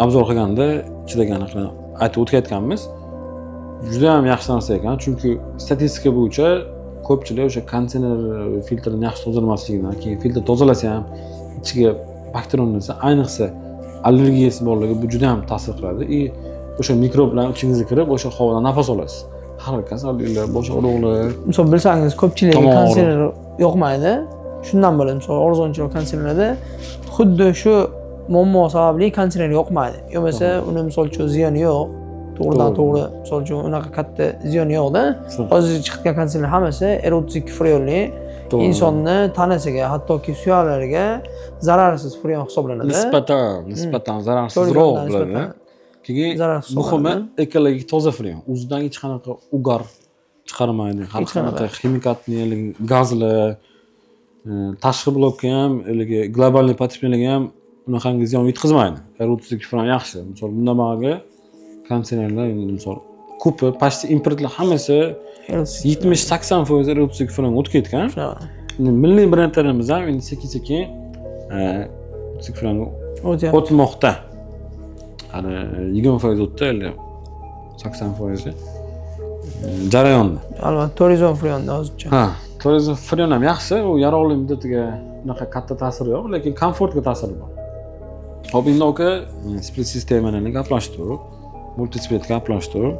obzor qilganda ichidagi aniqni aytib o'tganmiz. Juda ham yaxshi narsa ekan, chunki statistika bo'yicha ko'pchilik o'sha konditsioner filtrini yaxshi tozalamasligidan keyin filtr tozalasa ham ichiga bakteriya o'rnasa, ayniqsa allergiyasi borligi bu juda ham ta'sir qiladi. O'sha mikroblar ichingizga kirib, o'sha havodan nafas olasiz. Har kasalliklar, bosh og'riqlar. Misol bilsangiz, ko'pchilik konditsioner yoqmaydi. Shundan bo'ladi, misol arzonchiroq konditsionerlarda xuddi shu muammo sababli konditsioner yoqmaydi. Yo'masa uni misol uchun ziyoni yo'q. To'g'ridan to'g'ri, misol uchun unaqa katta ziyoni yo'q-da. Hozir chiqgan konditsioner hammasi R32 freonli, insonni tanasiga, hattoki suyaklariga zararsiz freon hisoblanadi. Nisbatan zararsizroq bo'ladi. Keyin muhimi ekologik toza freon. O'zidan hech qanaqa ugar chiqarmaydi. Har qanaqa ximikatni, gazlar, tashqi blokka ham, globalniy potrebleniyaga ham unaqangi ziyon yetkazmaydi. R32 freon yaxshi. Misol bundan bag'aga konditsionerlar misol ko'pi, почти importlar hammasi 70-80% R32 freon o'tib ketgan. Endi milliy brendlarimiz ham endi sekin-sekin R32 freon o'tmoqda. Hani 20% o'tdi, 80% jarayonda. Albatta, Torizon freonda hozircha. Ha, Torizon freon ham yaxshi, u yaroqli muddatiga unaqa katta ta'siri yo'q, lekin komfortga ta'siri bor. Hop, endi oka split sistemani gaplashtirib, multi split gaplashtirib.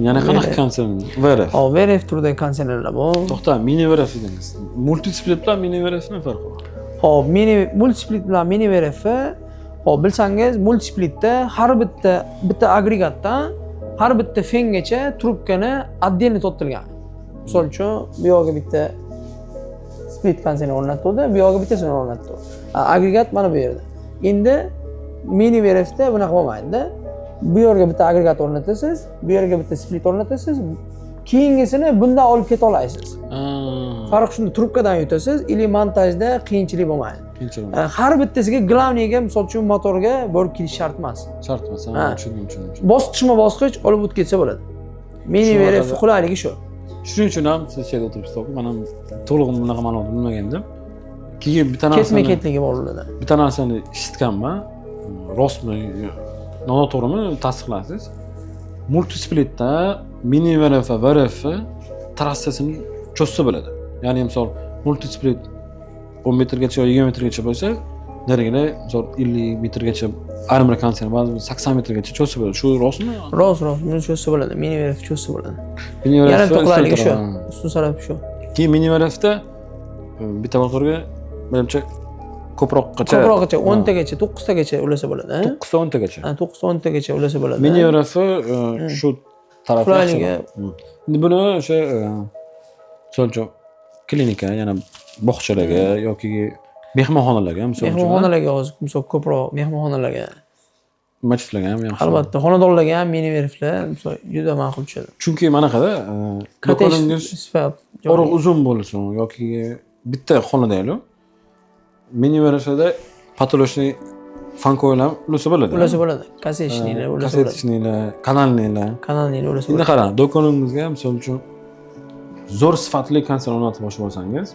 Yana qanaqa konditsioner? VRF. VRF turdagi konditsionerlar bor. To'xta, mini VRF dedingiz. Multi split bilan mini VRFning farqi bor. Hop, multi split bilan mini VRF, hop bilsangiz, multi splitda har bitta agregatdan har bitta fengacha trubkani отдельно tortilgan. Misol uchun, bu yoqqa bitta split konditsioner o'rnatildi, bu yoqqa bittasini o'rnatildi. Agregat mana bu yerda. Endi mini VRFda bunaqa bo'lmaydi-da. Bu yerga bitta agregat o'rnatasiz, bu yerga bitta split o'rnatasiz, keyingisini bundan olib keta olasiz. Farq shunda, trubkadan yutasiz, ili montajda qiyinchilik bo'lmaydi. Har bittasiga glavniyga, misol uchun motorga borib kelish shart emas. Shart emas, tushundim. Bosqichma-bosqich olib o'tib ketsa bo'ladi. Mini VRF qulayligi shu. Shuning uchun ham siz yerda o'tiribsiz, men ham to'liq bunaqa ma'lumotni bilmagandim. Keyin bitta narsani ketma-ketligi bor ularda. Bitta narsani eshitganman. Rostmi, noto'g'rimi tasdiqlaysiz. Multi splitda mini VRF va VRF trassasini cho'zsa bo'ladi. Ya'ni misol multi split 10 metrgacha yoki 20 metrgacha bo'lsa, Nerigina misol 50 metrgacha ayrim konditsioner ba'zi 80 metrgacha cho'sib bo'ladi. Shu rostmi? Rost, buni cho'si bo'ladi. Mini VRF cho'si bo'ladi. Mini Yana VRF qulaylik shu. Ustun saraf shu. Keyin mini VRFda bitta motorga menimcha ko'proqgacha 10 tagacha, 9 tagacha ulasa bo'ladi. 9 ta 10 tagacha. 9 ta 10 tagacha ulasa bo'ladi. Mini VRF shu tarafga Qulayligi. Endi buni o'sha misol klinika, yana bog'chalarga yoki mehmonxonalarga Mehmonxonalarga hozir misol ko'proq mehmonxonalarga, masjidlarga ham yaxshi. albatta xonadonlarga ham mini VRFlar misol juda ma'qul tushadi. Chunki manaqada do'koningiz sifat o'roq uzun bo'lsin yoki bitta xonadaglar mini VRFda patolochniy fankoylar ulasa bo'ladi. ulasa bo'ladi. Kasechnilar ulasa bo'ladi. Kasechnilar, kanalnilar. Kanalnilar ulasa Endi bo'ladi. qarang, do'koningizga misol uchun zo'r sifatli konditsioner o'rnatmoqchi bo'lsangiz,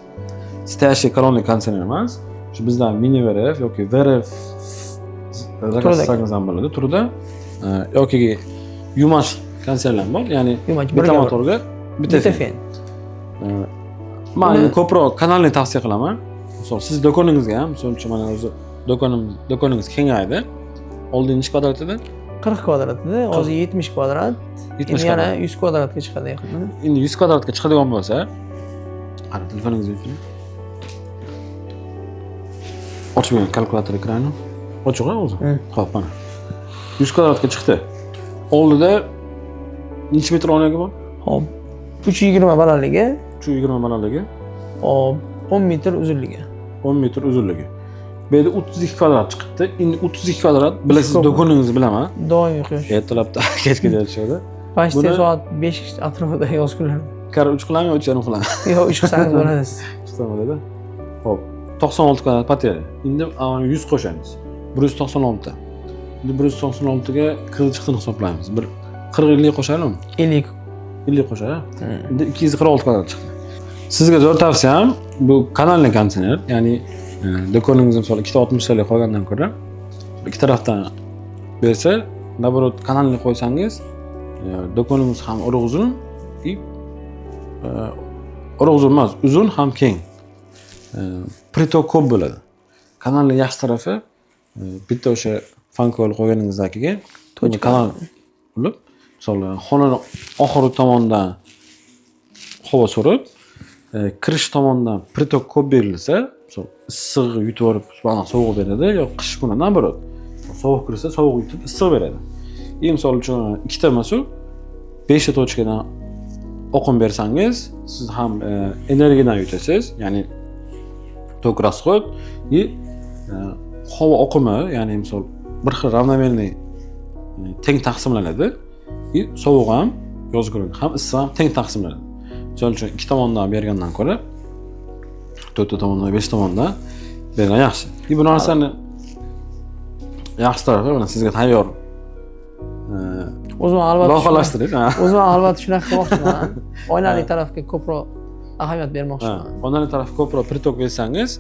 stoящий kolonli konditsioner emas, shu bizdan mini VRF yoki VRF zakazsangiz ham bo'ladi turida, yoki yumash konditsionerlar bor, ya'ni Yumash, bitta birga motorga bitta Bitta fen. fen. Men endi ko'proq kanalni tavsiya qilaman. Misol siz do'koningizga ham, misol uchun mana o'zi do'koningiz kengaydi. Oldin necha kvadrat edi? 40 kvadratda, hozir 70 kvadrat. 70 Endi yana 100 kvadratga chiqadi yaqinda. Endi 100 kvadratga chiqadigan bo'lsa, qara telefoningizni o'chiring. Ochmang kalkulyator ekranini. Ochiq o'zi. Xo'p, mana. 100 kvadratga chiqdi. Oldida necha metr oynagi bor? Hop. 320 balandligi, 320 balandligi, hop, 10 metr uzunligi. 10 metr uzunligi. Bu yerda 32 kvadrat chiqibdi. Endi 32 kvadrat bilasiz, do'koningizni bilaman. Doimiy quyosh. Ertalabda kechgacha yotishadi. Pastda soat 5 atrofida yoz kunlari. Kar 3 qilaman, 3,5 qilaman. Yo'q, 3 qilsangiz bo'ladi. Chiqsa bo'ladi. Xo'p, 96 kvadrat patera. Endi 100 qo'shamiz. 196 ta. Endi 196 ga 40 chiqdini hisoblaymiz. Bir 40-50 qo'shaylikmi? 50. 50 qo'shaylik. Endi 246 kvadrat chiqdi. Sizga zo'r tavsiyam bu kanalli konditsioner, ya'ni do'koningizni misol 260 talik qolgandan ko'ra ikki tarafdan bersa, naborot kanalni qo'ysangiz, do'koningiz ham o'roq uzun, o'roq uzun emas, uzun ham keng. Pritok ko'p bo'ladi. Kanalning yaxshi tarafi bitta o'sha fankoil qo'yganingizdagiga kanal bo'lib, misol xonaning oxirgi tomonidan havo so'rib, kirish tomonidan pritok ko'p berilsa, misol issiq yutib olib, mana sovuq beradi, yoki qish kuni naborot. Sovuq kirsa, sovuq yutib issiq beradi. Misol uchun ikkita masul 5 ta tochkadan oqim bersangiz, siz ham energiyadan yutasiz, ya'ni tok расход и havo oqimi, ya'ni misol bir xil ravnomerniy teng taqsimlanadi. Sovuq ham yoz kunida ham issiq ham teng taqsimlanadi. Misol uchun ikki tomondan bergandan ko'ra 4 tomondan, 5 tomondan bergan yaxshi. Bu narsani yaxshi tarafi mana sizga tayyor O'zim albatta loyihalashtirish. O'zim albatta shunaqa qilmoqchiman. Oynali tarafga ko'proq ahamiyat bermoqchiman. Oynali taraf ko'proq pritok bersangiz,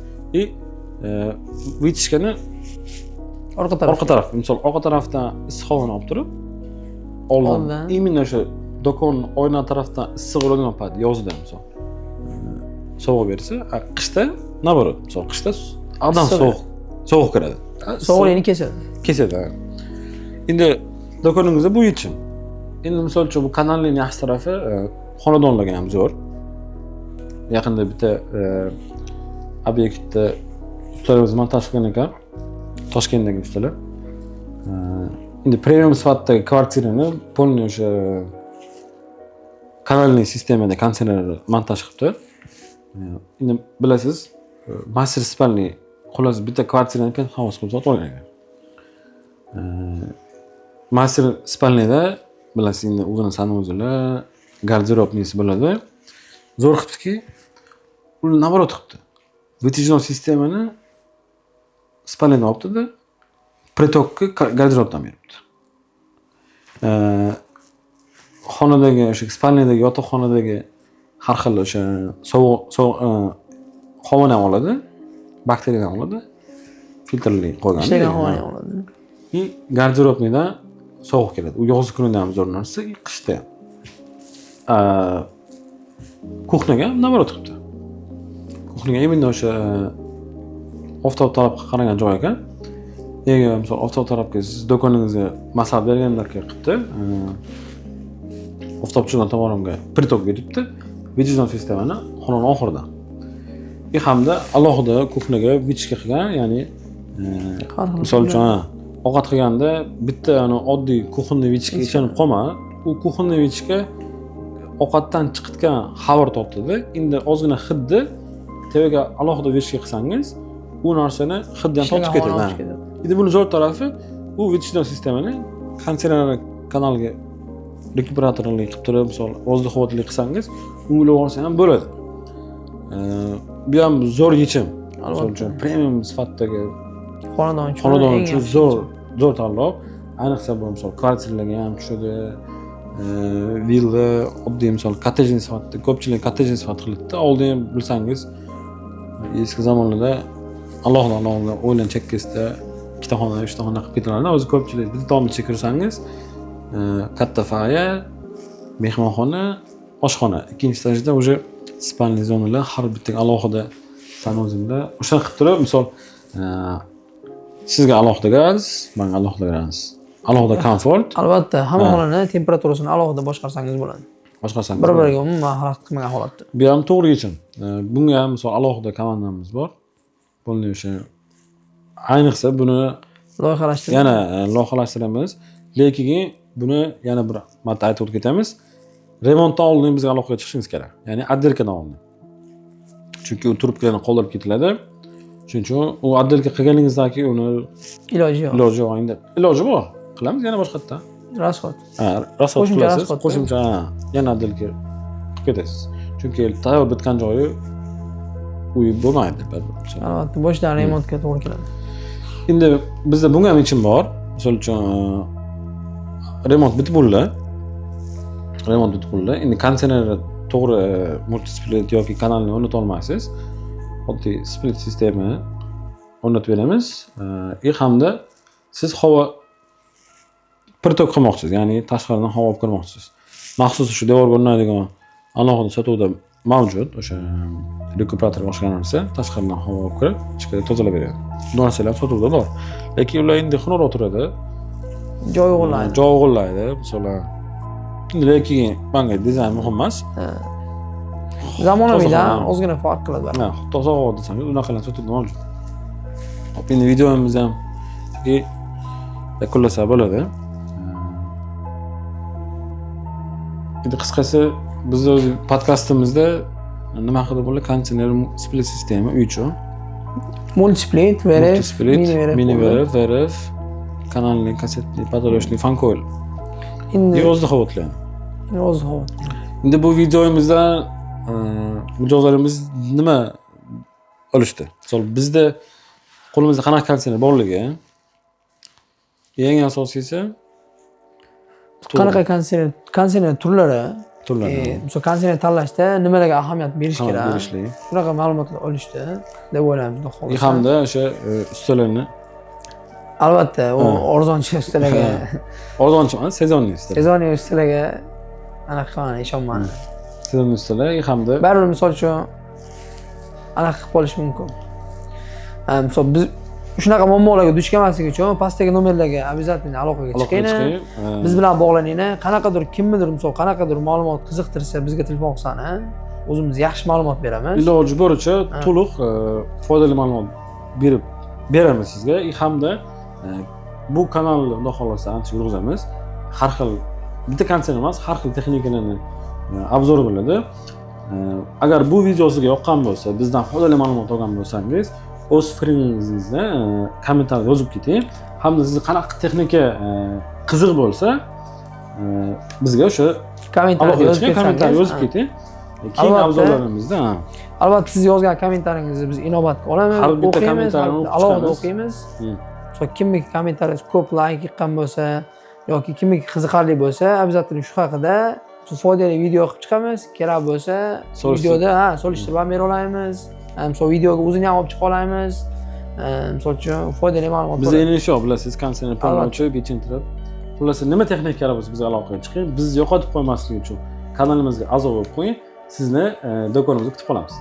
vitishkani orqa taraf, misol orqa tarafdan issiq havoni olib turib, oldin именно o'sha do'kon oyna tarafdan issiq bo'ladigan payt yozda misol sovuq bersa, qishda naborot, misol qishda odam sovuq kiradi. Sovuqlikni kesadi. Kesadi. Endi do'koningizda bu yechim. Endi misol uchun bu kanalning yaxshi tarafi xonadonlarga ham zo'r. Yaqinda bitta obyektda ustalarimiz montaj qilgan ekan. Toshkentdagi ustalar. Endi premium sifatdagi kvartirani полный o'sha kanalli sistemada konditsioner montaj qilibdi. Endi bilasiz, master spalniy xolos bitta kvartirani penthouse qilib sotib olgan ekan. Master spalniyda bilasiz, endi o'zini sanuzilar, garderobnisi bo'ladi. Zo'r qilibdiki, uni naborot qilibdi. Вытяжной sistemani spalniydan olibdi-da, pritokka garderobdan beribdi. Xonadagi o'sha spalniyadagi yotoqxonadagi har xil o'sha sovuq havoni ham oladi, bakteriyalarni ham oladi, filtrli qo'ygan. Ishlagan havoni ham oladi. Garderobnidan sovuq keladi. U yoz kunida ham zo'r narsa, qishda ham. Kuxnaga ham naborot qilibdi. Kuxnaga imенно o'sha oftob talabga qaragan joy ekan. Ega misol oftob talabga siz do'koningizga masal berganlarga qilibdi. Oftobchilar tomonimga pritok ketibdi. Vijdon sistemani xonani oxirida. Hamda alohida kuxnaga vichka qilgan, ya'ni misol uchun ovqat qilganda bitta oddiy kuxonniy vichka ishlanib qolma. U kuxonniy vichka ovqatdan chiqitgan xabar tortadi. Endi ozgina hidni tevaga alohida vichka qilsangiz, u narsani hidni ham tortib ketadi. Endi buni zo'r tarafi bu vijdon sistemani kondisioner kanalga rekuperatorlik qilib turib, misol vozdux havotirlik qilsangiz, unga olsa ham bo'ladi. Bu ham zo'r yechim. Misol uchun premium sifatdagi xonadon uchun zo'r tanlov. Ayniqsa bu misol kvartiralarga ham tushadi. Villa, oddiy misol kottejni sifatida, ko'pchilik kottejni sifat qiladi. Oldin bilsangiz, eski zamonlarda alohida o'ylan chekkasida ikkita xona, uchta xona qilib ketiladi. O'zi ko'pchilik bitta tomni chekirsangiz, katta foyer, mehmonxona, oshxona. Ikkinchi etajda o'sha spalniy zonalar har bittaga alohida sanuzilda o'sha qilib turib, misol sizga alohida gaz, menga alohida gaz, alohida komfort. Albatta, hamma xonani temperaturasini alohida boshqarsangiz bo'ladi. Boshqarsangiz bir-biriga umuman xalaqit qilmagan holatda. Bu ham to'g'ri yechim. Bunga ham misol alohida komandamiz bor. Buni o'sha ayniqsa buni loyihalashtiramiz. Lekin buni yana bir marta aytib o'tib ketamiz. Remontdan oldin bizga aloqaga chiqishingiz kerak. Ya'ni отделкаdan oldin. Chunki u trubkalarni qoldirib ketiladi. Shuning uchun u отделка qilganingizdagi uni iloji yo'q. Endi iloji bor. Qilamiz yana boshqatdan. Rasxod. Rasxod qilasiz. Qo'shimcha yana отделка qilib ketasiz. Chunki tayyor bitgan joyi uy bo'lmaydi. Albatta, boshdan remontga to'g'ri keladi. Endi bizda bunga ham yechim bor. Misol uchun remont bitib bo'ldi. Endi konditsionerni to'g'ri multisplit yoki kanalni o'rnata olmaysiz. Oddiy split sistema o'rnatib beramiz. Hamda siz havo pritok qilmoqchisiz, ya'ni tashqaridan havo olib kirmoqchisiz. Maxsus shu devorga o'rnatilgan alohida sotuvda mavjud o'sha rekuperator boshqa narsa tashqaridan havo olib kirib, ichkari tozalab beradi. Bu narsalar sotuvda bor. Lekin ular endi xunora o'tiradi. Joy o'g'irlaydi, masalan. Lekin menga dizayn muhim emas. Zamonaviydan ozgina farq qiladi. Toza havo desangiz, unaqalar sotuvda mavjud. Hop, endi videomiz ham yakunlasa bo'ladi. Endi qisqasi biz o'z podkastimizda nima haqida bo'ldi? Konditsioner split sistema uy uchun. Multisplit, VRF, mini VRF, kanalli, kasetli, podalochli, fan coil. Endi yozda havotirlar. Endi bu videomizda mijozlarimiz nima olishdi? Misol bizda qo'limizda qanaqa konditsioner borligi, eng asosiysi qanaqa konditsioner turlari. Misol konditsioner tanlashda nimalarga ahamiyat berish kerak? Shunaqa ma'lumotlar olishdi deb o'ylaymiz. Hamda o'sha ustalarni albatta, u arzonchi ustalarga, arzonchi emas, sezonniy ustalar. Sezonniy ustalarga anaqa qilmani ishonmani. Sezonniy ustalar hamda baribir misol uchun anaqa qilib qolish mumkin. Misol biz shunaqa muammolarga duch kelmaslik uchun pastdagi nomerlarga обязательно aloqaga chiqing. Biz bilan bog'laninglar. Qanaqadir kimnidir misol qanaqadir ma'lumot qiziqtirsa bizga telefon qilsani, o'zimiz yaxshi ma'lumot beramiz. Iloji boricha to'liq foydali ma'lumot beramiz sizga. Hamda bu kanalni xudo xolasa ancha yurg'izamiz. Har xil bitta konditsioner emas, har xil texnikalarni obzor bo'ladi. Agar bu video sizga yoqqan bo'lsa, bizdan foydali ma'lumot olgan bo'lsangiz, o'z fikringizni kommentariyada yozib keting. Hamda sizga qanaqa texnika qiziq bo'lsa, bizga o'sha kommentariyada yozib keting. Keyin obzorlarimizda albatta siz yozgan kommentariyangizni biz inobatga olamiz, o'qiymiz, alohida o'qiymiz. So kimniki kommentariyasi ko'p like yiqqan bo'lsa yoki kimniki qiziqarli bo'lsa, обязательно shu haqida foydali video qilib chiqamiz. Kerak bo'lsa, videoda solishtirib bera olamiz. Misol videoga o'zini ham olib chiqa olamiz. Misol uchun foydali ma'lumot. Biz endi shu bilasiz, konditsioner o'chirib, yechintirib. Xullas, nima texnika kerak bo'lsa bizga aloqaga chiqing. Biz yo'qotib qo'ymaslik uchun kanalimizga a'zo bo'lib qo'ying. Sizni do'konimizda kutib qolamiz.